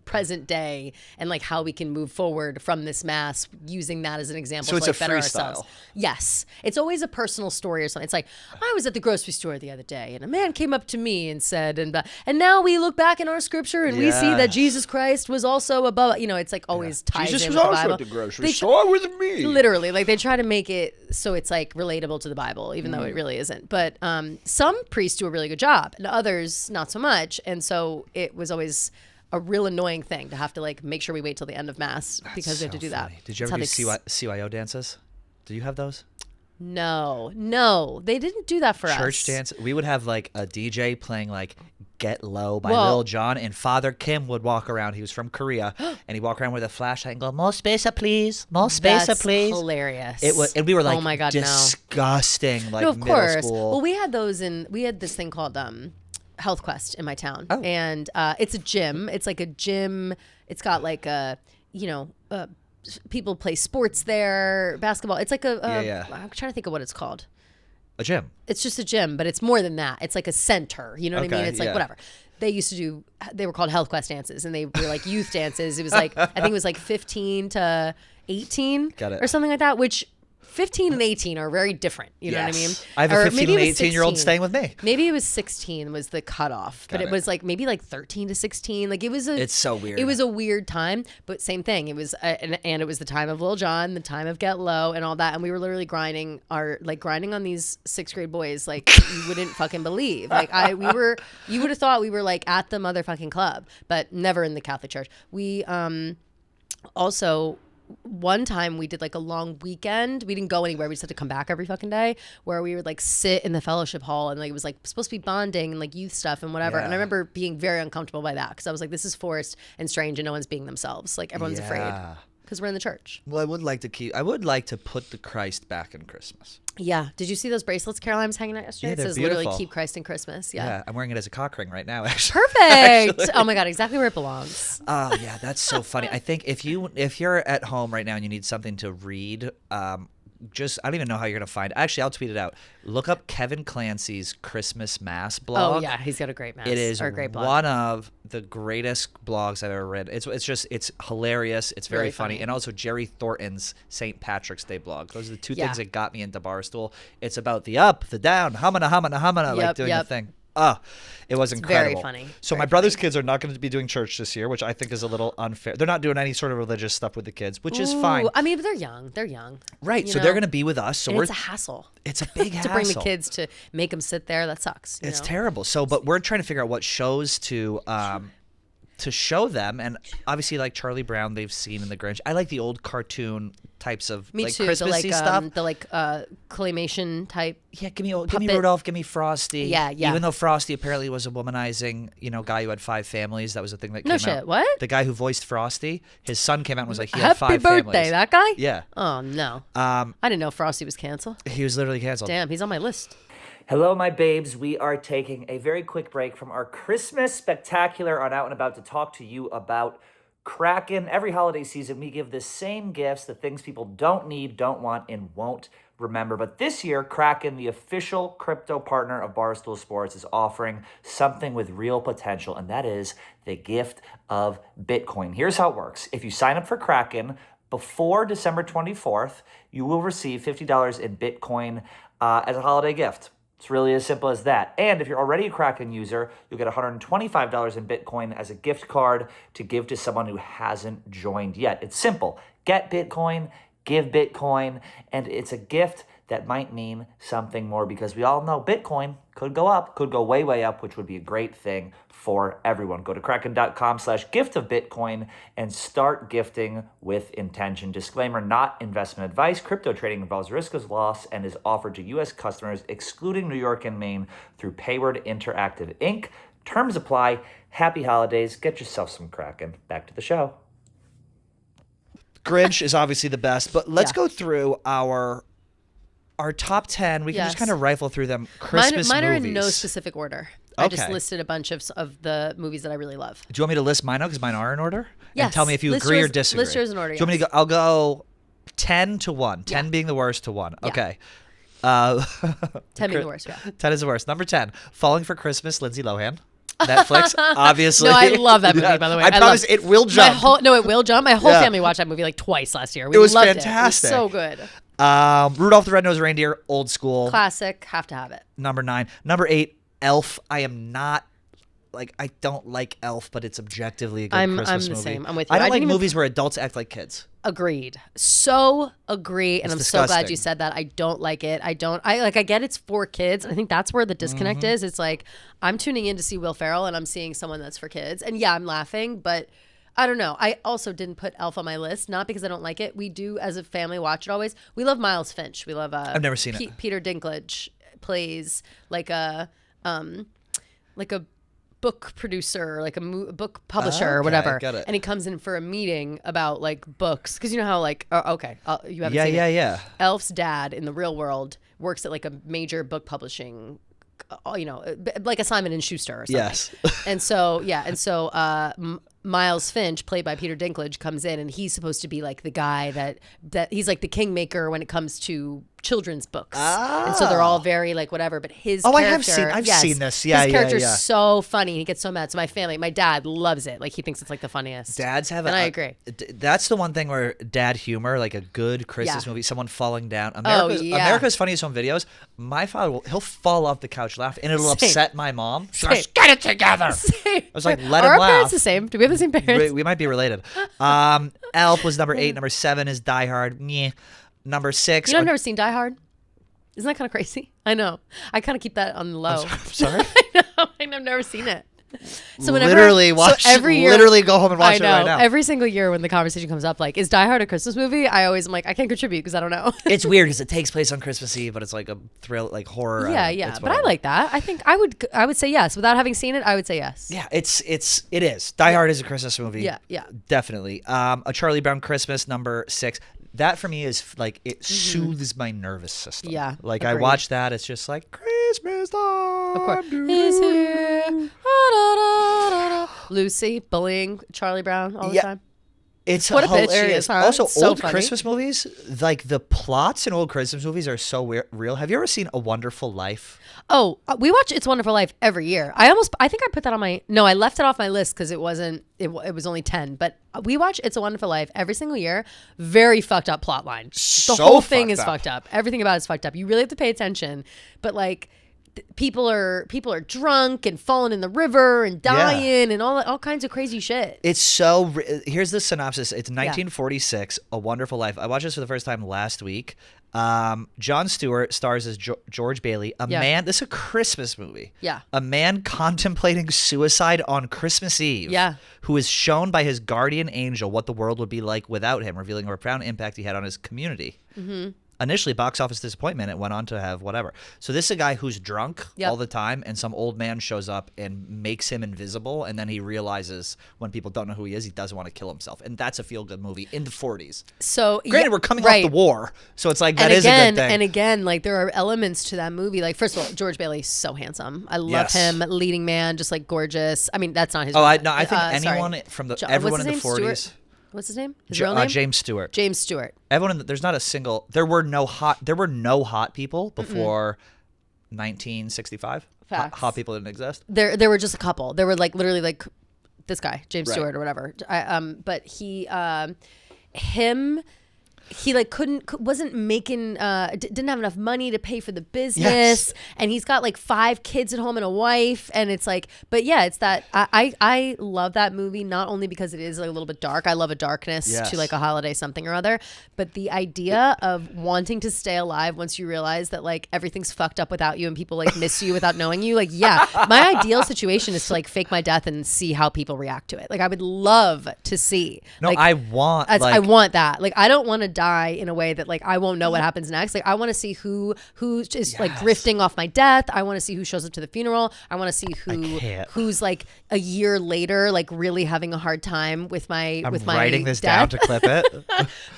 present day and like how we can move forward from this mass using that as an example. So it's to, like, a better freestyle. ourselves. Yes, it's always a personal story or something. It's like, I was at the grocery store the other day and a man came up to me and said, and now we look back in our scripture and we see that Jesus Christ was also above. You know, it's like always ties Jesus in was with the also Bible. at the grocery store with me. Literally, like they try to make it so it's like relatable to the Bible, even though it really isn't. But some priests do a really good job, and others not so much. And so it was always a real annoying thing to have to like make sure we wait till the end of mass because we have to do that. Did you ever do CYO dances? Do you have those? No, they didn't do that for us. Church dance. We would have like a DJ playing like Get Low by Lil Jon, and Father Kim would walk around. He was from Korea, and he'd walk around with a flashlight and go, "More space, please. More space, please." Hilarious. It was, and we were like, oh my God, disgusting. Like, no, of middle course. school. Well, we had those we had this thing called Health Quest in my town, and it's a gym. It's like a gym. It's got like people play sports there, basketball. It's like I'm trying to think of what it's called. A gym. It's just a gym, but it's more than that. It's like a center. You know what I mean? It's like whatever. They were called Health Quest dances, and they were like youth dances. It was like, I think it was like 15 to 18 or something like that, which 15 and 18 are very different. You know what I mean? I have a 15 and 18-year-old staying with me. Maybe it was 16 was the cutoff, but it was like maybe like 13 to 16. Like it's so weird. It was a weird time, but same thing. It was, and it was the time of Lil Jon, the time of Get Low and all that. And we were literally grinding on these 6th grade boys. Like you wouldn't fucking believe. Like you would have thought we were like at the motherfucking club, but never in the Catholic church. We, also, one time we did like a long weekend. We didn't go anywhere. We just had to come back every fucking day, where we would like sit in the fellowship hall and like it was like supposed to be bonding and like youth stuff and whatever. And I remember being very uncomfortable by that because I was like, this is forced and strange and no one's being themselves. Like everyone's afraid because we're in the church. Well, I would like to put the Christ back in Christmas. Yeah. Did you see those bracelets Caroline was hanging out yesterday? Yeah, they're it says beautiful. literally keep Christ in Christmas. Yeah. I'm wearing it as a cock ring right now, actually. Perfect. Actually. Oh my God, exactly where it belongs. Oh yeah, that's so funny. I think if you're at home right now and you need something to read, just I don't even know how you're gonna find. Actually, I'll tweet it out. Look up Kevin Clancy's Christmas Mass blog. Oh yeah, he's got a great mass. It is or a great blog. one of the greatest blogs I've ever read. It's hilarious. It's very funny. And also Jerry Thornton's St. Patrick's Day blog. Those are the two things that got me into Barstool. It's about the up, the down, humana, like doing the thing. It was incredible. Very funny. So my brother's kids are not going to be doing church this year, which I think is a little unfair. They're not doing any sort of religious stuff with the kids, which is fine. I mean, but they're young. Right. So they're going to be with us. So and it's a hassle. It's a big hassle. To bring the kids to make them sit there. That sucks. It's terrible. So, but we're trying to figure out what shows to show them, and obviously like Charlie Brown they've seen in the Grinch. I like the old cartoon types of Christmassy stuff. The claymation type. Yeah, give me Rudolph, give me Frosty. Yeah. Even though Frosty apparently was a womanizing, guy who had 5 families. That was the thing that came out. No shit. What? The guy who voiced Frosty, his son came out and was like, he Happy had 5 birthday, families. that guy? Yeah. Oh no. I didn't know Frosty was canceled. He was literally canceled. Damn, he's on my list. Hello, my babes. We are taking a very quick break from our Christmas spectacular on Out and About to talk to you about Kraken. Every holiday season, we give the same gifts, the things people don't need, don't want, and won't remember. But this year, Kraken, the official crypto partner of Barstool Sports, is offering something with real potential, and that is the gift of Bitcoin. Here's how it works. If you sign up for Kraken before December 24th, you will receive $50 in Bitcoin as a holiday gift. It's really as simple as that. And if you're already a Kraken user, you'll get $125 in Bitcoin as a gift card to give to someone who hasn't joined yet. It's simple. Get Bitcoin, give Bitcoin, and it's a gift that might mean something more because we all know Bitcoin could go up, could go way, way up, which would be a great thing for everyone. Go to kraken.com/gift of Bitcoin and start gifting with intention. Disclaimer, not investment advice. Crypto trading involves risk of loss and is offered to U.S. customers, excluding New York and Maine, through Payward Interactive Inc. Terms apply. Happy holidays. Get yourself some Kraken. Back to the show. Grinch is obviously the best, but let's go through our top 10. We can just kind of rifle through them. Christmas mine are movies. in no specific order. I just listed a bunch of the movies that I really love. Do you want me to list mine out? Because mine are in order? Yes. And tell me if you agree or disagree. List yours in order, Do you want me to go? I'll go 10 to 1. 10 being the worst to 1. Yeah. Okay. 10 being the worst, yeah. 10 is the worst. Number 10, Falling for Christmas, Lindsay Lohan. Netflix, obviously. No, I love that movie, by the way. I promise it will jump. It will jump. My whole family watched that movie like twice last year. It was fantastic. It was so good. Rudolph the Red-Nosed Reindeer, old school. Classic. Have to have it. Number 9. Number 8, Elf. I am not... I don't like Elf, but it's objectively a good Christmas movie. I'm the same. I'm with you. I don't like movies where adults act like kids. Agreed. So agree. And I'm disgusting. so glad you said that. I don't like it. I get it's for kids. I think that's where the disconnect is. It's like, I'm tuning in to see Will Ferrell and I'm seeing someone that's for kids. And yeah, I'm laughing, but I don't know. I also didn't put Elf on my list, not because I don't like it. We do, as a family, watch it always. We love Miles Finch. We love I've never seen it. Peter Dinklage plays like a book producer, like a book publisher or whatever, and he comes in for a meeting about like books because you know how you haven't seen it. Yeah. Elf's dad in the real world works at like a major book publishing, like a Simon and Schuster or something. Yes. and so Miles Finch, played by Peter Dinklage, comes in and he's supposed to be like the guy that he's like the kingmaker when it comes to children's books. And so they're all very like whatever, but his character... I've seen this. Yeah, his character's so funny and he gets so mad. So my dad loves it. Like he thinks it's like the funniest. Dads have I agree. That's the one thing where dad humor, like a good Christmas movie, someone falling down. America's Funniest Home Videos, my father, he'll fall off the couch laughing and it'll upset my mom. She goes, get it together. Same. I was like, let him laugh. Are our parents the same? Do we have the same parents? We might be related. Elf was number 8. Number 7 is Die Hard. Nyeh. Number 6. I've never seen Die Hard. Isn't that kind of crazy? I know. I kind of keep that on the low. I'm sorry? I know. I've never seen it. So literally go home and watch it right now. Every single year when the conversation comes up, like, is Die Hard a Christmas movie? I always am like, I can't contribute because I don't know. It's weird because it takes place on Christmas Eve, but it's like a thrill, like horror. Yeah. But I like that. I think I would say yes. Without having seen it, I would say yes. Yeah, it is. Die Hard is a Christmas movie. Yeah. Definitely. A Charlie Brown Christmas, number 6. That for me is like, it soothes my nervous system. Yeah. Like agreed. I watch that, it's just like Christmas time. Of course. Is here. Lucy bullying Charlie Brown all the time. It's What a bitch she hilarious. is, huh? Also, So old funny. Christmas movies, like the plots in old Christmas movies are so real. Have you ever seen A Wonderful Life? Oh, we watch It's a Wonderful Life every year. I think I put that on my, no, I left it off my list because it was only 10, but we watch It's a Wonderful Life every single year. Very fucked up plot line. The So whole thing fucked is up. fucked up. Everything about it's fucked up. You really have to pay attention. But like, people are drunk and falling in the river and dying and all kinds of crazy shit. It's so. Here's the synopsis. It's 1946, A Wonderful Life. I watched this for the first time last week. Jon Stewart stars as George Bailey, a man. This is a Christmas movie. Yeah. A man contemplating suicide on Christmas Eve. Yeah. Who is shown by his guardian angel what the world would be like without him, revealing a profound impact he had on his community. Mm-hmm. Initially, box office disappointment. It went on to have whatever. So this is a guy who's drunk all the time, and some old man shows up and makes him invisible, and then he realizes when people don't know who he is, he doesn't want to kill himself. And that's a feel-good movie in the 40s. So granted, we're coming off the war, so it's like that is a good thing. And again, like there are elements to that movie. Like first of all, George Bailey's so handsome. I love him, leading man, just like gorgeous. I mean, that's not his. I think anyone from everyone in the 40s. Stuart? What's his name? His real name? James Stewart. James Stewart. Everyone. There's not a single. There were no hot people before 1965. Facts. Hot people didn't exist. There were just a couple. There were like literally like this guy, James Stewart or whatever. But he like wasn't making didn't have enough money to pay for the business, and he's got like 5 kids at home and a wife, and it's like, but yeah, it's that I love that movie, not only because it is like a little bit dark. I love a darkness to like a holiday something or other, but the idea of wanting to stay alive once you realize that like everything's fucked up without you and people like miss you without knowing you. Like, yeah, my ideal situation is to like fake my death and see how people react to it. Like, I would love to see. No, like, I want that. Like, I don't want to die in a way that like I won't know what happens next. Like, I want to see who's just like grifting off my death. I want to see who shows up to the funeral. I want to see who's like a year later like really having a hard time with my writing this death. down to clip it.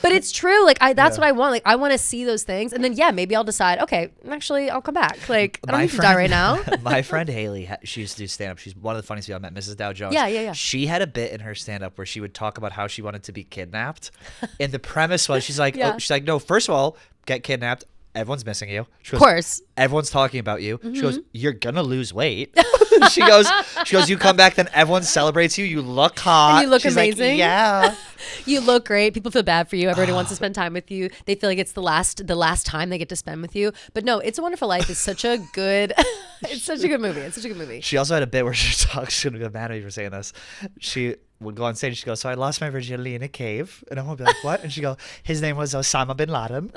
But it's true. Like, that's what I want. Like, I want to see those things, and then maybe I'll decide. Okay, actually, I'll come back. Like, I don't need to die right now. My friend Haley, she used to do stand up. She's one of the funniest people I met. Mrs. Dow Jones. Yeah. She had a bit in her stand up where she would talk about how she wanted to be kidnapped, and the premise was she's like, no, first of all, get kidnapped. Everyone's missing you. She goes, of course. Everyone's talking about you. She goes, you're gonna lose weight. she goes, you come back, then everyone celebrates you. You look hot. And you look She's amazing. Like, yeah. You look great. People feel bad for you. Everybody wants to spend time with you. They feel like it's the last time they get to spend with you. But no, It's a Wonderful Life is such a good it's such a good movie. She also had a bit where she talks, she's gonna get mad at me for saying this. She would go on stage and she goes, so I lost my virginity in a cave. And I'm gonna be like, what? And she go, his name was Osama bin Laden.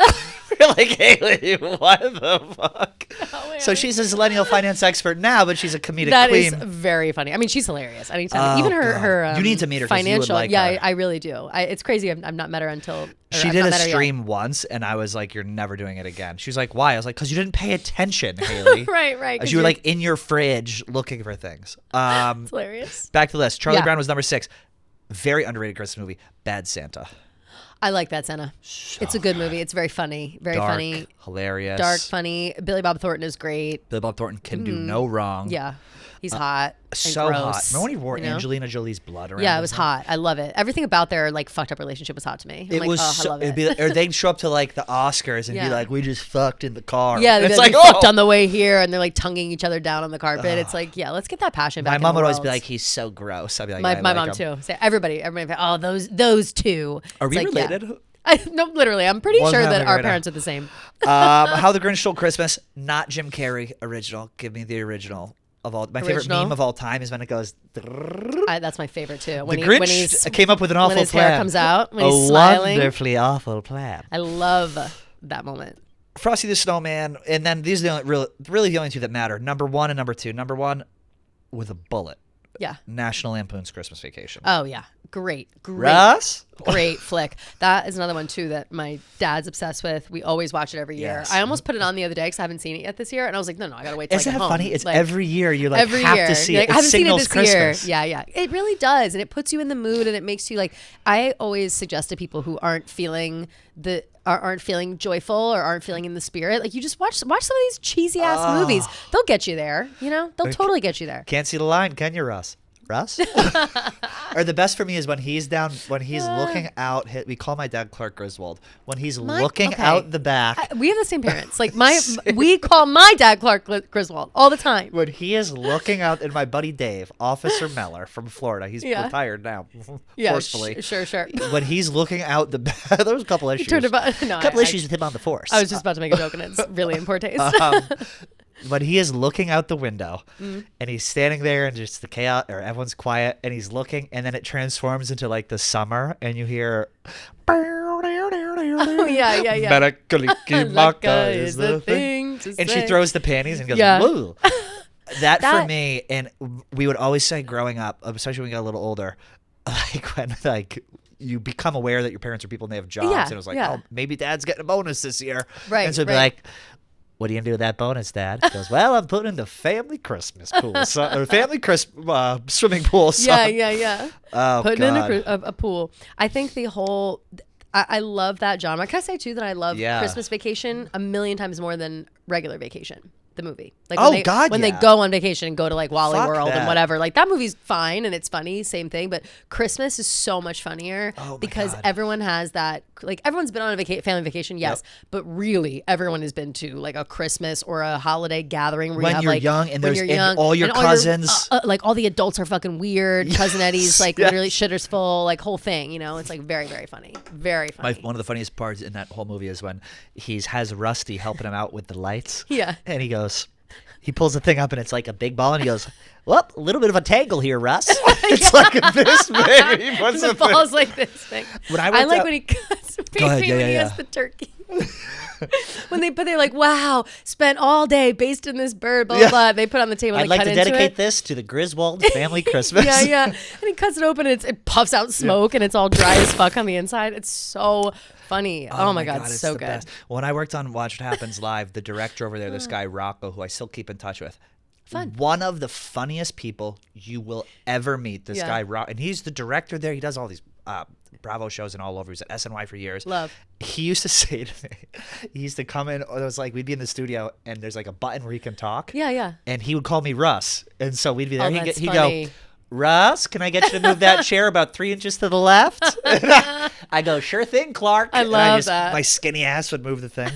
We're like, Haley, what the fuck? Oh, so she's a millennial finance expert now, but she's a comedic that queen. Is very funny. I mean, she's hilarious. Anytime, even her you need to meet her. Financial, you would like her. I really do. It's crazy. I've not met her until she did a stream once, and I was like, "You're never doing it again." She was like, "Why?" I was like, "Because you didn't pay attention, Haley." right. You were like in your fridge looking for things. It's hilarious. Back to the list. Charlie Brown was number 6. Very underrated Christmas movie. Bad Santa. I like Bad Santa. It's a good movie. It's very funny. Very funny. Hilarious. Dark, funny. Billy Bob Thornton is great. Billy Bob Thornton can do no wrong. Yeah. He's hot. So gross, hot. Remember when he wore Angelina Jolie's blood around? Yeah, it was hot. I love it. Everything about their like fucked up relationship was hot to me. I love it. Or they'd show up to like the Oscars and be like, "We just fucked in the car." Yeah, it's like, fucked on the way here, and they're like tonguing each other down on the carpet. It's like, let's get that passion back. My mom would always be like, "He's so gross." I'd be like, my mom too. Say everybody. Oh, those two. Are we related? No, literally. I'm pretty sure that our parents are the same. How the Grinch Stole Christmas, not Jim Carrey original. Give me the original of all. My favorite meme of all time is when it goes. That's my favorite too. When Grinch came up with an awful plan. When his hair comes out, when he's smiling. Wonderfully awful plan. I love that moment. Frosty the Snowman, and then these are really the only two that matter. Number 1 and number 2. Number 1, with a bullet. Yeah. National Lampoon's Christmas Vacation. Oh yeah, great. Russ? Great flick. That is another one too that my dad's obsessed with. We always watch it every year. I almost put it on the other day because I haven't seen it yet this year, and I was like, no, I gotta wait till I get home. Isn't it funny? It's like, every year you like have to see it. I haven't seen it this Christmas. year. Yeah. It really does, and it puts you in the mood, and it makes you like. I always suggest to people who aren't feeling joyful or aren't feeling in the spirit, like you just watch some of these cheesy ass movies. They'll get you there. They'll totally get you there. Can't see the line, can you, Russ? Russ? Or the best for me is when he's looking out. We call my dad Clark Griswold. When he's looking out the back. We have the same parents. Like we call my dad Clark Griswold all the time. When he is looking out, and my buddy Dave, Officer Meller from Florida, he's retired now, forcefully. Sure. When he's looking out the back, there was a couple issues. Issues with him on the force. I was just about to make a joke, and it's really in poor taste. But he is looking out the window, and he's standing there, and just the chaos, or everyone's quiet, and he's looking, and then it transforms into like the summer, and you hear. Oh yeah. Maka is the thing. And she throws the panties and goes, woo. That for me, and we would always say growing up, especially when we got a little older, like when you become aware that your parents are people and they have jobs, and it was like, oh, maybe dad's getting a bonus this year. Right. And so it'd be like, what are you going to do with that bonus, Dad? He goes, well, I'm putting in the family Christmas pool, or family swimming pool. Yeah. Oh, putting God. in a pool. I think the whole, I love that genre. Can I say, too, that I love Christmas Vacation a million times more than regular Vacation? The movie, like when they go on vacation and go to like Wally World and whatever, like that movie's fine and it's funny, same thing. But Christmas is so much funnier because everyone has that. Like everyone's been on a family vacation, yes, but really everyone has been to like a Christmas or a holiday gathering where when you have you're like young and there's all your cousins, like all the adults are fucking weird. Cousin Eddie's like literally shitters full, like whole thing. You know, it's like very very funny, very funny. One of the funniest parts in that whole movie is when he has Rusty helping him out with the lights. Yeah, and he pulls the thing up and it's like a big ball and he goes, well, a little bit of a tangle here, Russ. It's like this big. He puts the ball's like this big. I like when he cuts when he has the turkey. When they're like, wow, spent all day basting this bird, blah, blah, blah. They put it on the table and I'd like cut to into dedicate it. this to the Griswold family Christmas. Yeah. And he cuts it open and it puffs out smoke and it's all dry as fuck on the inside. It's so funny. Oh my God, it's so good. Best. When I worked on Watch What Happens Live, the director over there, this guy Rocco, who I still keep in touch with, one of the funniest people you will ever meet. This guy Rocco, and he's the director there. He does all these Bravo shows and all over. He's at SNY for years. Love. He used to say to me, he used to come in, or it was like we'd be in the studio and there's like a button where he can talk. Yeah. And he would call me Russ, and so we'd be there. He'd go, Russ, can I get you to move that chair about 3 inches to the left? I go, sure thing, Clark. I love that. My skinny ass would move the thing.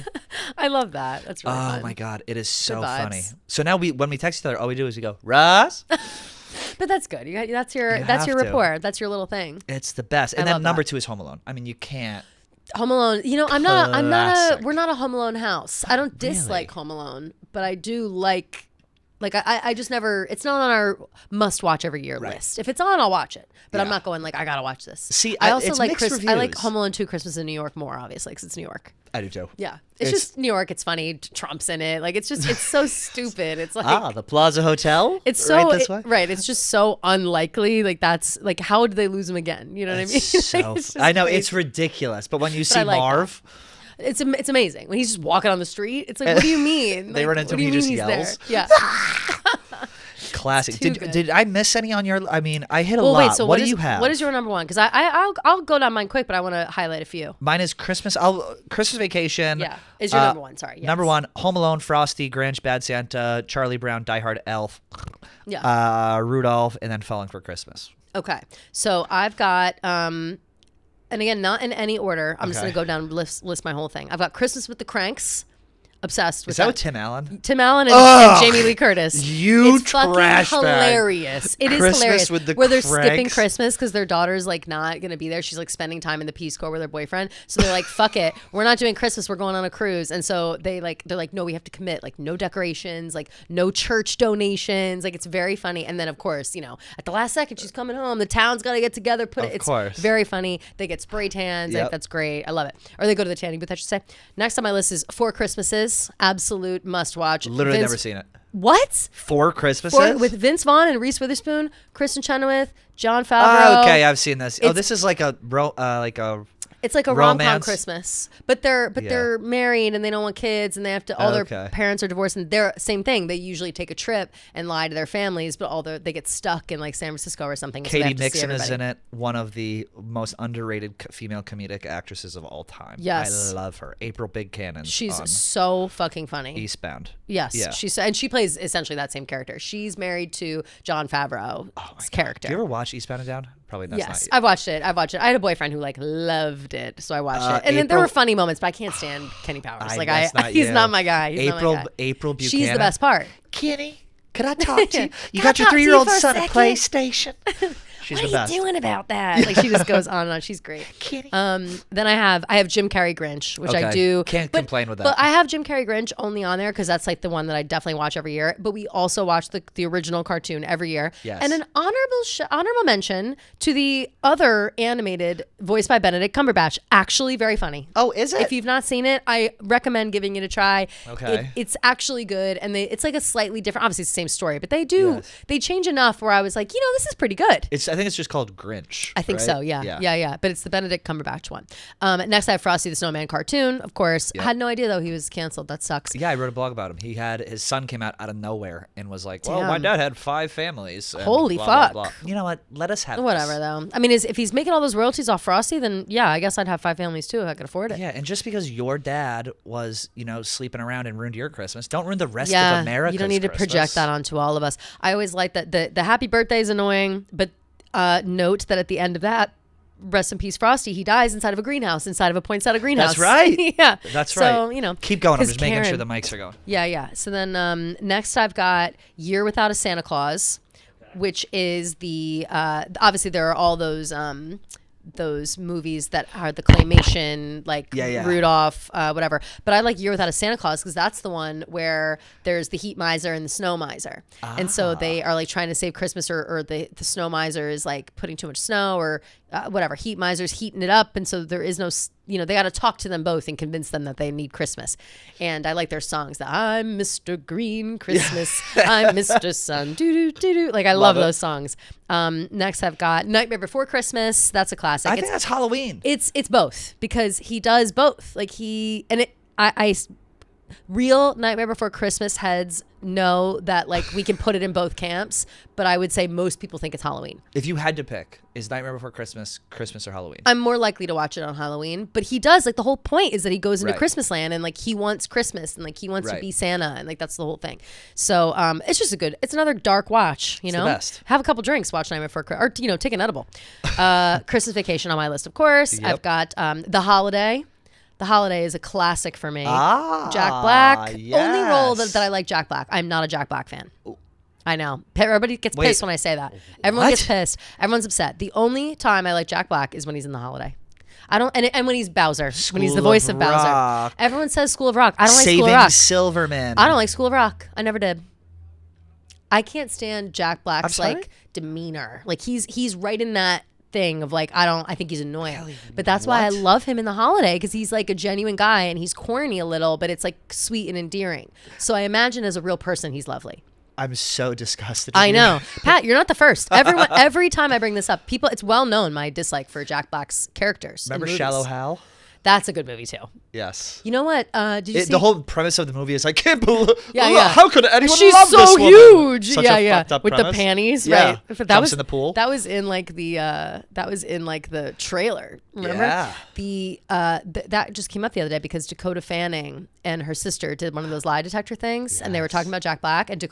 I love that. That's really fun. Oh my God, it is so funny. So now when we text each other, all we do is we go, Russ. But that's good. That's your rapport. That's your little thing. It's the best. And then number 2 is Home Alone. I mean, you can't. Home Alone. You know, we're not a Home Alone house. I don't dislike Home Alone, but I do like I just never, it's not on our must watch every year list. If it's on, I'll watch it. But I'm not going like, I gotta watch this. See, I also like I like Home Alone 2 Christmas in New York more, obviously, because it's New York. I do too. Yeah. It's just New York. It's funny. Trump's in it. Like, it's so stupid. It's like. The Plaza Hotel? It's so. Right. It's just so unlikely. Like, that's like, how did they lose him again? You know what I mean? I know. Crazy. It's ridiculous. But when you see Marv. It's amazing. When he's just walking on the street, it's like, what do you mean? They run into him, he just yells. There? Yeah. Classic. Did I miss any on your? I mean, I hit a lot. Wait, so what do you have? What is your number one? Because I'll go down mine quick, but I want to highlight a few. Mine is Christmas. Christmas Vacation. Yeah, is your number one? Sorry. Yes. Number one: Home Alone, Frosty, Grinch, Bad Santa, Charlie Brown, Die Hard, Elf. Yeah. Rudolph, and then Falling for Christmas. Okay, so I've got and again, not in any order. I'm just gonna go down and list my whole thing. I've got Christmas with the Cranks. Obsessed with Is that with Tim Allen? Tim Allen and Jamie Lee Curtis. It's trash fucking hilarious. It is hilarious. With the where they're Cranks. skipping Christmas because their daughter's like not gonna be there. She's like spending time in the Peace Corps with her boyfriend. So they're like, fuck it, we're not doing Christmas. We're going on a cruise. And so they're like, no, we have to commit. Like no decorations, like no church donations. Like it's very funny. And then of course, at the last second she's coming home. The town's got to get together. It's very funny. They get spray tans. Like, that's great. I love it. Or they go to the tanning booth. I should say. Next on my list is 4 Christmases. Absolute must watch. Literally never seen it. What? 4 Christmases? With Vince Vaughn and Reese Witherspoon, Kristen Chenoweth, John Favreau. Oh, okay, I've seen this. This is like a It's like a rom-com Romance. Christmas, but they're married and they don't want kids and they have to. All their parents are divorced and they're same thing. They usually take a trip and lie to their families, but they get stuck in like San Francisco or something. Katie Mixon is in it. One of the most underrated female comedic actresses of all time. Yes, I love her. April Big Cannon. She's so fucking funny. Eastbound. Yes, yeah. She plays essentially that same character. She's married to Jon Favreau's character. Do you ever watch Eastbound and Down? Probably not. Yes, I've watched it. I had a boyfriend who like loved it, so I watched it. And then there were funny moments, but I can't stand Kenny Powers. He's not my guy. April Buchanan. She's the best part. Kenny, could I talk to you? You got your 3-year-old son at PlayStation. She's what the are best. you doing about that? Like she just goes on and on. She's great. Kitty. Then I have Jim Carrey Grinch, which I do. Can't complain with that. But I have Jim Carrey Grinch only on there because that's like the one that I definitely watch every year. But we also watch the original cartoon every year. Yes. And an honorable mention to the other animated voiced by Benedict Cumberbatch. Actually very funny. Oh, is it? If you've not seen it, I recommend giving it a try. Okay. It's actually good. And it's like a slightly different, obviously it's the same story, but they change enough where I was like, this is pretty good. I think it's just called Grinch. I think so, yeah. But it's the Benedict Cumberbatch one. Next I have Frosty the Snowman cartoon, of course. I had no idea though he was canceled. That sucks. Yeah, I wrote a blog about him. His son came out of nowhere and was like, well, my dad had 5 families. And holy blah, fuck. Blah, blah. You know what? Let us have whatever this. Though. I mean, if he's making all those royalties off Frosty, then yeah, I guess I'd have 5 families too if I could afford it. Yeah, and just because your dad was, sleeping around and ruined your Christmas, don't ruin the rest of America's you don't need to project that onto all of us. I always like that the happy birthday is annoying, but note that at the end of that, rest in peace Frosty, he dies inside of a greenhouse, inside of a poinsettia greenhouse. That's right. Yeah. That's right. So, keep going. I'm just Karen, making sure the mics are going. Yeah. So then next I've got Year Without a Santa Claus, which is the obviously there are all those movies that are the claymation, like Rudolph, whatever. But I like Year Without a Santa Claus because that's the one where there's the heat miser and the snow miser. And so they are like trying to save Christmas or the snow miser is like putting too much snow or whatever. Heat miser's heating it up. And so there is no, they got to talk to them both and convince them that they need Christmas. And I like their songs. I'm Mr. Green Christmas. I'm Mr. Sun. Do. Like I love those songs. Next I've got Nightmare Before Christmas. That's a classic. I think that's Halloween. It's both because he does both. Like I real Nightmare Before Christmas heads know that like we can put it in both camps, but I would say most people think it's Halloween. If you had to pick, is Nightmare Before Christmas, or Halloween? I'm more likely to watch it on Halloween, but he does like the whole point is that he goes into Christmas land and like he wants Christmas and like he wants to be Santa and like that's the whole thing. So it's just it's another dark watch, It's the best. Have a couple drinks, watch Nightmare Before Christmas, or take an edible. Christmas Vacation on my list, of course. Yep. I've got The Holiday. The Holiday is a classic for me. Jack Black. Yes. Only role that I like Jack Black. I'm not a Jack Black fan. Ooh. I know. Everybody gets pissed when I say that. Everyone gets pissed. Everyone's upset. The only time I like Jack Black is when he's in The Holiday. I don't, and when he's Bowser, when he's the voice of Bowser. Everyone says School of Rock. I don't like School of Rock. Silverman. I don't like School of Rock. I never did. I can't stand Jack Black's like demeanor. Like he's right in that thing of like I think he's annoying, but that's why I love him in The Holiday because he's like a genuine guy and he's corny a little, but it's like sweet and endearing. So I imagine as a real person he's lovely. I'm so disgusted. I know, Pat. You're not the first. Every time I bring this up, it's well known my dislike for Jack Black's characters. Remember Shallow Hal? That's a good movie too. Yes. You know what? Did you see the whole premise of the movie is I can't believe. Yeah. How could anyone She's love so this woman? huge. Such yeah, a yeah. fucked up With premise. the panties, yeah. right? That Jumps in the pool. That was in like the trailer. Remember? Yeah. That just came up the other day because Dakota Fanning and her sister did one of those lie detector things, and they were talking about Jack Black. And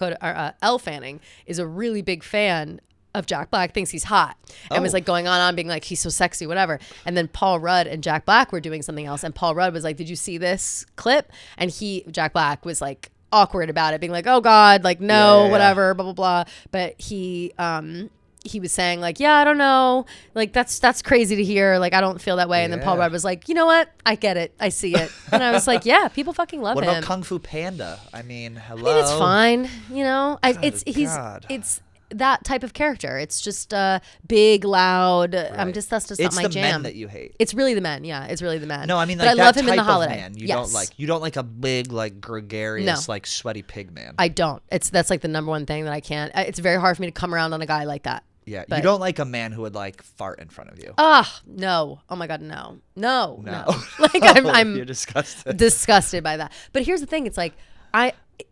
Elle Fanning is a really big fan of Jack Black, thinks he's hot, and was like going on being like he's so sexy, whatever. And then Paul Rudd and Jack Black were doing something else, and Paul Rudd was like, "Did you see this clip?" And Jack Black was like awkward about it, being like, "Oh God, like no, whatever, blah blah blah." But he was saying like, "Yeah, I don't know, like that's crazy to hear, like I don't feel that way." And then Paul Rudd was like, "You know what? I get it, I see it." And I was like, "Yeah, people fucking love him." What about Kung Fu Panda? I mean, hello. I mean, it's fine, it's that type of character. It's just big, loud. Right. That's just not my jam. It's the men that you hate. It's really the men. Yeah, it's really the men. No, I mean, but like I love him type in The Holiday. Man you don't like. You don't like a big, like gregarious, like sweaty pig man. I don't. That's like the number one thing that I can't. It's very hard for me to come around on a guy like that. Yeah, But, you don't like a man who would like fart in front of you. No. Oh my God, no. Like You're I'm disgusted. disgusted by that. But here's the thing: it's like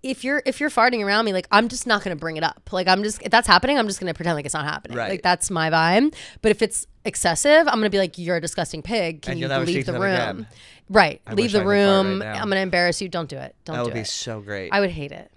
if you're farting around me, like I'm just not gonna bring it up. Like if that's happening, I'm just gonna pretend like it's not happening. Right. Like that's my vibe. But if it's excessive, I'm gonna be like, you're a disgusting pig. Can And you you'll never leave speak to the them room? again. Right. I Leave wish the I could fart right room. now. I'm gonna embarrass you. Don't do it. Don't That do would be it. so great. I would hate it.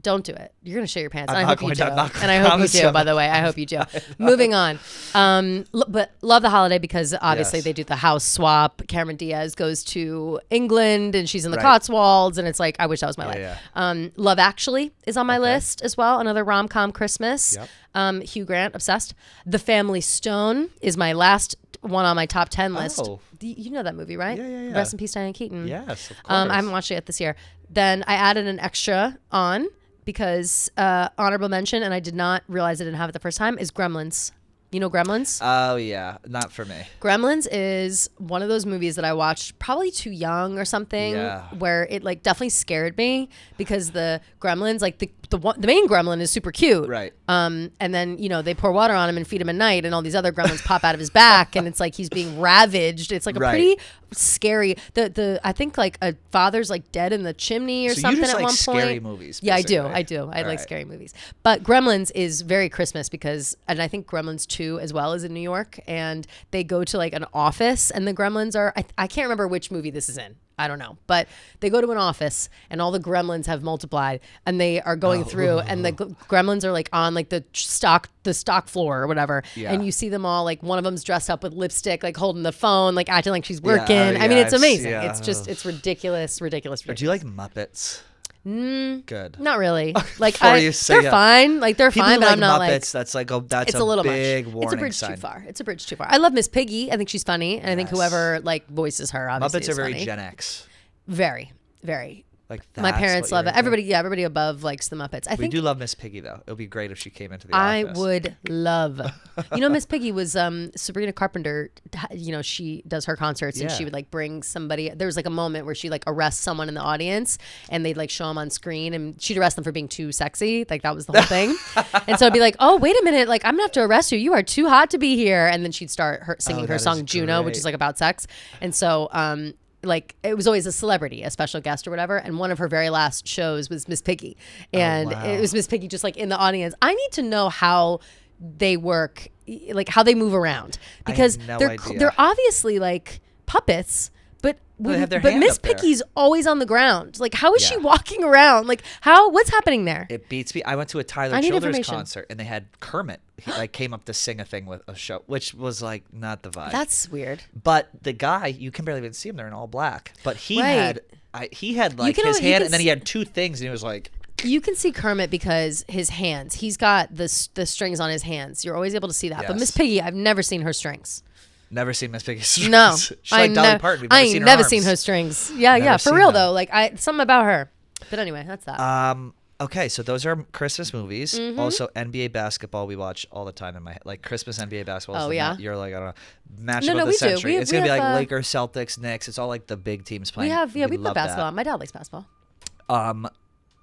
Don't do it. You're gonna shit your pants. I'm And I not hope you going do. to- I'm not And I gonna hope you promise do. you. By the way, I hope you do. Moving on. But love the holiday because obviously Yes. they do the house swap. Cameron Diaz goes to England and she's in the Right. Cotswolds, and it's like I wish that was my Yeah, life. Love Actually is on my list as well. Another rom-com Christmas. Yep. Hugh Grant, obsessed. The Family Stone is my last one on my top 10 list. Oh. You know that movie, right? Yeah. Rest in peace, Diane Keaton. Yes, of course. I haven't watched it yet this year. Then I added an extra on because honorable mention, and I did not realize I didn't have it the first time, is Gremlins. You know Gremlins? Oh yeah, not for me. Gremlins is one of those movies that I watched probably too young or something, Yeah. where it like definitely scared me because the Gremlins, like the main Gremlin is super cute, Right. And then they pour water on him and feed him at night, and all these other Gremlins pop out of his back, and it's like he's being ravaged. It's like a Right. pretty scary. I think like a father's like dead in the chimney or So you something just at like one scary point. movies, Yeah, I basically. do. I like Right. scary movies. But Gremlins is very Christmas because, and I think Gremlins 2 as well is in New York, and they go to like an office, and the Gremlins are, I can't remember which movie this is in. I don't know, but they go to an office and all the gremlins have multiplied and they are going through and the gremlins are like on like the stock floor or whatever. Yeah. And you see them all, like one of them's dressed up with lipstick, like holding the phone, like acting like she's working. Yeah, I mean, it's it's- amazing. yeah. It's ridiculous. Do you like Muppets? Good. Not really. Like Before you say they're it. fine. Like they're People fine, who but like I'm not Muppets, like. that's like It's a little big much. warning It's a bridge sign. too far. It's a bridge too far. I love Miss Piggy. I think she's funny, and I think Yes. whoever like voices her obviously Muppets is are very funny. Gen X. Very, very. Like My that's parents what love you're it. into? Everybody above likes the Muppets. I We think do love Miss Piggy though. It would be great if she came into the I office. would love. Miss Piggy was Sabrina Carpenter. She does her concerts and Yeah. she would like bring somebody. There was like a moment where she like arrests someone in the audience and they'd like show them on screen and she'd arrest them for being too sexy. Like that was the whole thing. And so I'd be like, oh wait a minute, like I'm gonna have to arrest you. You are too hot to be here. And then she'd start singing her that is song Juno, which great. is like about sex. And so like it was always a celebrity, a special guest or whatever. And one of her very last shows was Miss Piggy. And wow. it was Miss Piggy just like in the audience. I need to know how they work, like how they move around because no they're idea. they're obviously like puppets, but They have their but hand Miss up there. Piggy's always on the ground. Like how is she Yeah. walking around? Like what's happening there? It beats me. I went to a Tyler I need Childers information. concert and they had Kermit. He like came up to sing a thing with a show, which was like not the vibe. That's weird. But the guy, you can barely even see him. They're in all black. But he Right. had like can his al- you hand, can and then s- he had two things, and he was like, You can see Kermit because his hands. He's got the strings on his hands. You're always able to see that. But Yes. Miss Piggy, I've never seen her strings. never seen Miss Piggy's strings. No, She's like Dolly Parton. We've I never ain't seen her never arms. seen her strings. Yeah, Never yeah, for seen real them. though. Like something about her. But anyway, that's that. Okay, so those are Christmas movies. Also, NBA basketball we watch all the time in my head. Like Christmas NBA basketball. Is Oh, the yeah? You're like, I don't know, matchup No, of the we do. century. It's We gonna be have, like Lakers, Celtics, Knicks. It's all like the big teams playing. we put love basketball that. on. My dad likes basketball.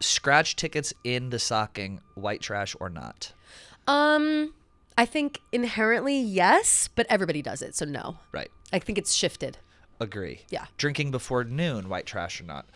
Scratch tickets in the stocking, white trash or not? I think inherently yes, but everybody does it, so no. Right. I think it's shifted. Agree. Yeah. Drinking before noon, white trash or not?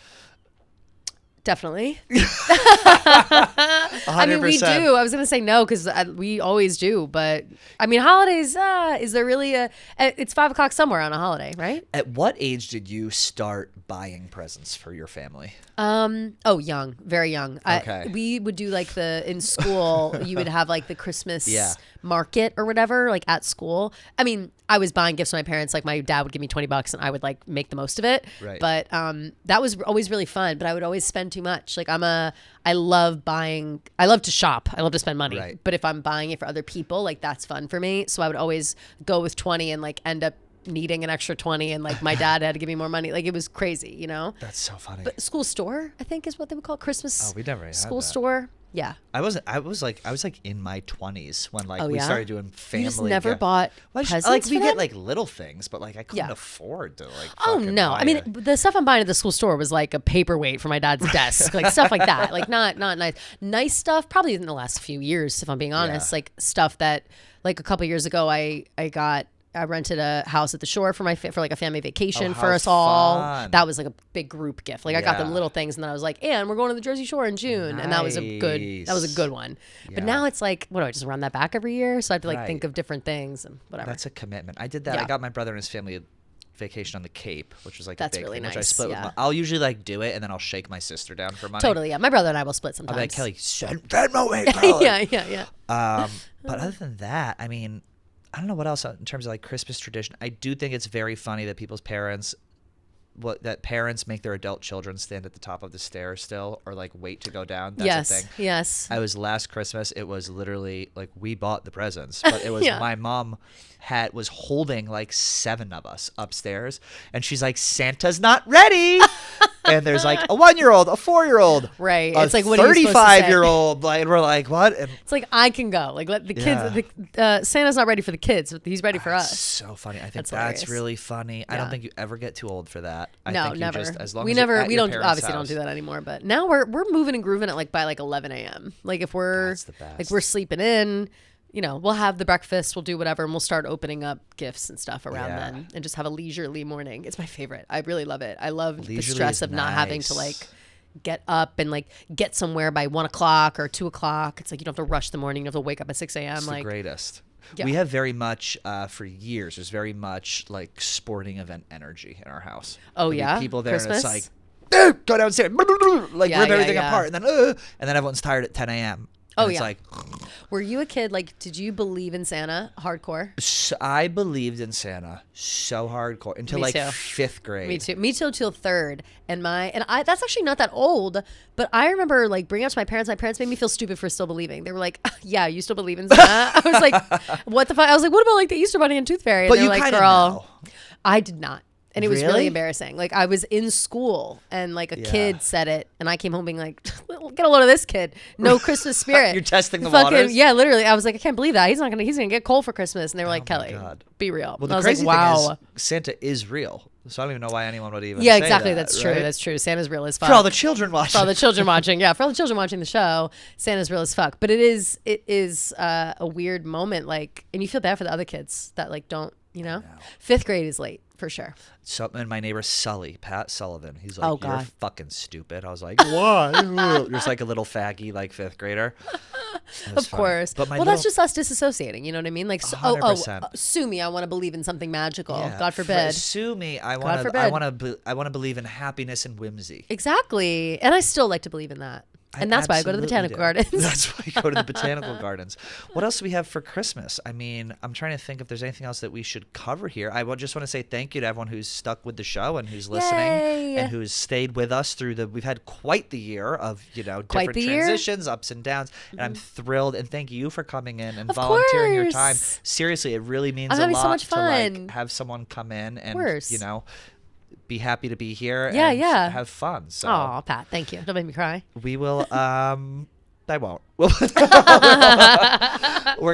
Definitely. 100%. I mean, we do. I was going to say no because we always do. But I mean, holidays, is there really it's 5 o'clock somewhere on a holiday, right? At what age did you start buying presents for your family? Oh, young, very young. Okay. We would do like in school, you would have like the Christmas Yeah. market or whatever, like at school. I mean, I was buying gifts for my parents. Like my dad would give me $20 and I would like make the most of it. Right. But that was always really fun, but I would always spend too much. Like I love buying, I love to shop. I love to spend money. Right. But if I'm buying it for other people, like that's fun for me. So I would always go with 20 and like end up needing an extra 20 and like my dad had to give me more money. Like it was crazy, you know? That's so funny. But school store, I think is what they would call it. Christmas Oh, we never had school that. store. Yeah. I was like in my 20s when like we yeah? started doing family. You just never bought presents like for we them? get like little things, but like I couldn't Yeah. afford to like. Oh fucking no! buy I mean, it. the stuff I'm buying at the school store was like a paperweight for my dad's desk, like stuff like that. Like not nice stuff. Probably in the last few years, if I'm being honest, like stuff that like a couple years ago I rented a house at the shore for for like a family vacation for us all. fun. That was like a big group gift. Like I got them Yeah. little things, and then I was like, and we're going to the Jersey Shore in June, and that was a good one. But Yeah. now it's like, what do I just run that back every year? So I have to like Right. think of different things and whatever. That's a commitment. I did that. Yeah. I got my brother and his family a vacation on the Cape, which was like That's a big really thing, which I nice, split yeah. with I'll usually like do it and then I'll shake my sister down for money. Totally, yeah. My brother and I will split I'll sometimes. be like, Kelly, send Venmo it, bro. yeah. But other than that, I mean, I don't know what else in terms of like Christmas tradition. I do think it's very funny that people's parents parents make their adult children stand at the top of the stairs still or like wait to go down. That's a thing. Yes. I was last Christmas. It was literally like we bought the presents, but it was Yeah. my mom was holding like 7 of us upstairs, and she's like, "Santa's not ready." And there's like a 1-year-old, a 4-year-old, Right. a It's like, what are you supposed to say? 35-year-old. Like, and we're like, what? And It's like I can go. Like let the kids. Santa's not ready for the kids, but he's ready for it's us. so funny. I think That's that's hilarious. really funny. I don't Yeah. think you ever get too old for that. I No, think you never. just, as long we as you're never. at We your don't parents' obviously house. don't do that anymore. But now we're moving and grooving at like by like 11 a.m. Like if we're That's the best. like we're sleeping in. You know, we'll have the breakfast, we'll do whatever, and we'll start opening up gifts and stuff around Yeah. then and just have a leisurely morning. It's my favorite. I really love it. I love the Leisurely stress is of not having to nice. like get up and like get somewhere by 1 o'clock or 2 o'clock. It's like you don't have to rush the morning. You don't have to wake up at 6 a.m. It's Like, the greatest. Yeah. We have very much, for years, there's very much like sporting event energy in our house. Oh, There'll be yeah? people there Christmas? and it's like, go downstairs, like Yeah, rip yeah, everything yeah. apart, and then everyone's tired at 10 a.m. Oh, And it's yeah. like, were you a kid? Like, did you believe in Santa hardcore? I believed in Santa so hardcore until Me like too. 5th grade. Me too. Me too till 3rd. And I that's actually not that old, but I remember like bringing up to my parents. My parents made me feel stupid for still believing. They were like, "Yeah, you still believe in Santa?" I was like, "What the fuck?" I was like, "What about like the Easter Bunny and Tooth Fairy?" And But they're you like, kind of "Girl, know. I did not." And it was really Really? embarrassing. Like I was in school and like a Yeah. kid said it, and I came home being like, "Get a load of this kid. No Christmas spirit." You're testing the Fucking, waters? yeah, literally. I was like, I can't believe that he's gonna get cold for Christmas. And they were like, Oh my Kelly, God. be real. Well, I the was crazy like, wow. thing is, Santa is real. So I don't even know why anyone would even Yeah, say exactly. that, That's true. right? That's true. Santa's real as fuck. For all the children watching. For all the children watching, yeah, for all the children watching the show, Santa's real as fuck. But it is a weird moment, like, and you feel bad for the other kids that like don't, you know, 5th grade is late for sure. So, and my neighbor Sully, Pat Sullivan, he's like, Oh, "You're God. fucking stupid." I was like, "Why?" You're just like a little faggy, like 5th grader. It was Of funny. course. But my Well, that's just us disassociating. You know what I mean? Like, 100%. sue me. I want to believe in something magical. Yeah, God forbid. Sue me. I God want to. forbid. I want to believe in happiness and whimsy. Exactly. And I still like to believe in that. And that's why I go to the absolutely botanical do. gardens. That's why I go to the botanical gardens. What else do we have for Christmas? I mean, I'm trying to think if there's anything else that we should cover here. Just want to say thank you to everyone who's stuck with the show and who's listening Yay. and who's stayed with us through we've had quite the year of, different the year. transitions, ups and downs. And I'm thrilled, and thank you for coming in and Of volunteering your time. course. Seriously, it really means I'm a having lot so much to like fun. have someone come in and, course. be happy to be here Yeah, and yeah. have fun. So Aw, Pat, thank you. Don't make me cry. we will I won't. We're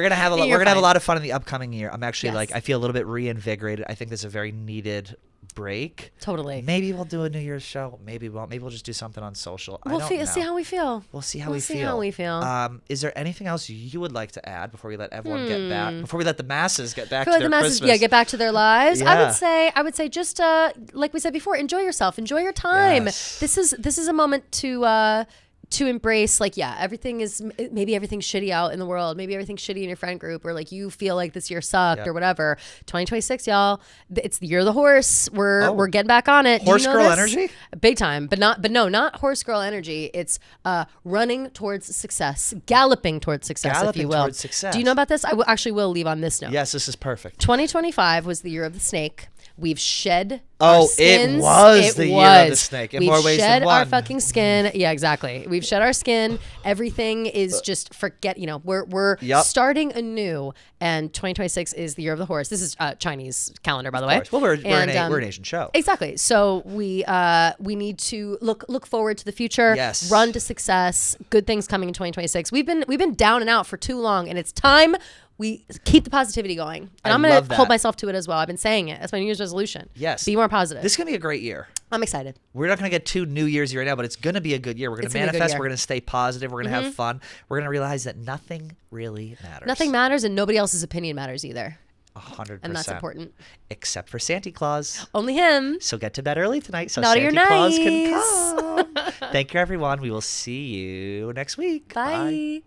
gonna have You're a fine. lot of fun in the upcoming year. I'm actually Yes. I feel a little bit reinvigorated. I think this is a very needed break. Totally. Maybe we'll do a New Year's show. Maybe we won't. Maybe we'll just do something on social. I don't know. See how we feel. We'll see how We'll we see feel. how we feel. Is there anything else you would like to add before we let everyone get back? Before we let the masses get back For to like their the masses, Christmas? get back to their lives. Yeah. I would say just like we said before, enjoy yourself, enjoy your time. Yes. This is a moment to embrace, like, yeah, maybe everything's shitty out in the world, maybe everything's shitty in your friend group, or like you feel like this year sucked Yep. or whatever. 2026, y'all, it's the year of the horse. We're getting back on it. Do Horse you know girl this? energy? Big time, but not horse girl energy. It's running towards success, galloping towards success, if Galloping you will. towards success. Do you know about this? I actually will leave on this note. Yes, this is perfect. 2025 was the year of the snake. We've shed our skins. It was the year of the snake in more ways than shed our one. fucking skin. Yeah, exactly. We've shed our skin. Everything is just we're starting anew, and 2026 is the year of the horse. This is Chinese calendar, by the way. Well, we're an Asian show. Exactly. So we need to look forward to the future. Yes. Run to success. Good things coming in 2026. We've been down and out for too long, and it's time we keep the positivity going. And I'm going to hold myself to it as well. I've been saying it. That's my New Year's resolution. Yes. Be more positive. This is going to be a great year. I'm excited. We're not going to get too New Year's right now, but it's going to be a good year. We're going to manifest. We're going to stay positive. We're going to have fun. We're going to realize that nothing really matters. Nothing matters, and nobody else's opinion matters either. 100%. And that's important. Except for Santa Claus. Only him. So get to bed early tonight so Naughty Santa or Claus can nice. come. Thank you, everyone. We will see you next week. Bye. Bye.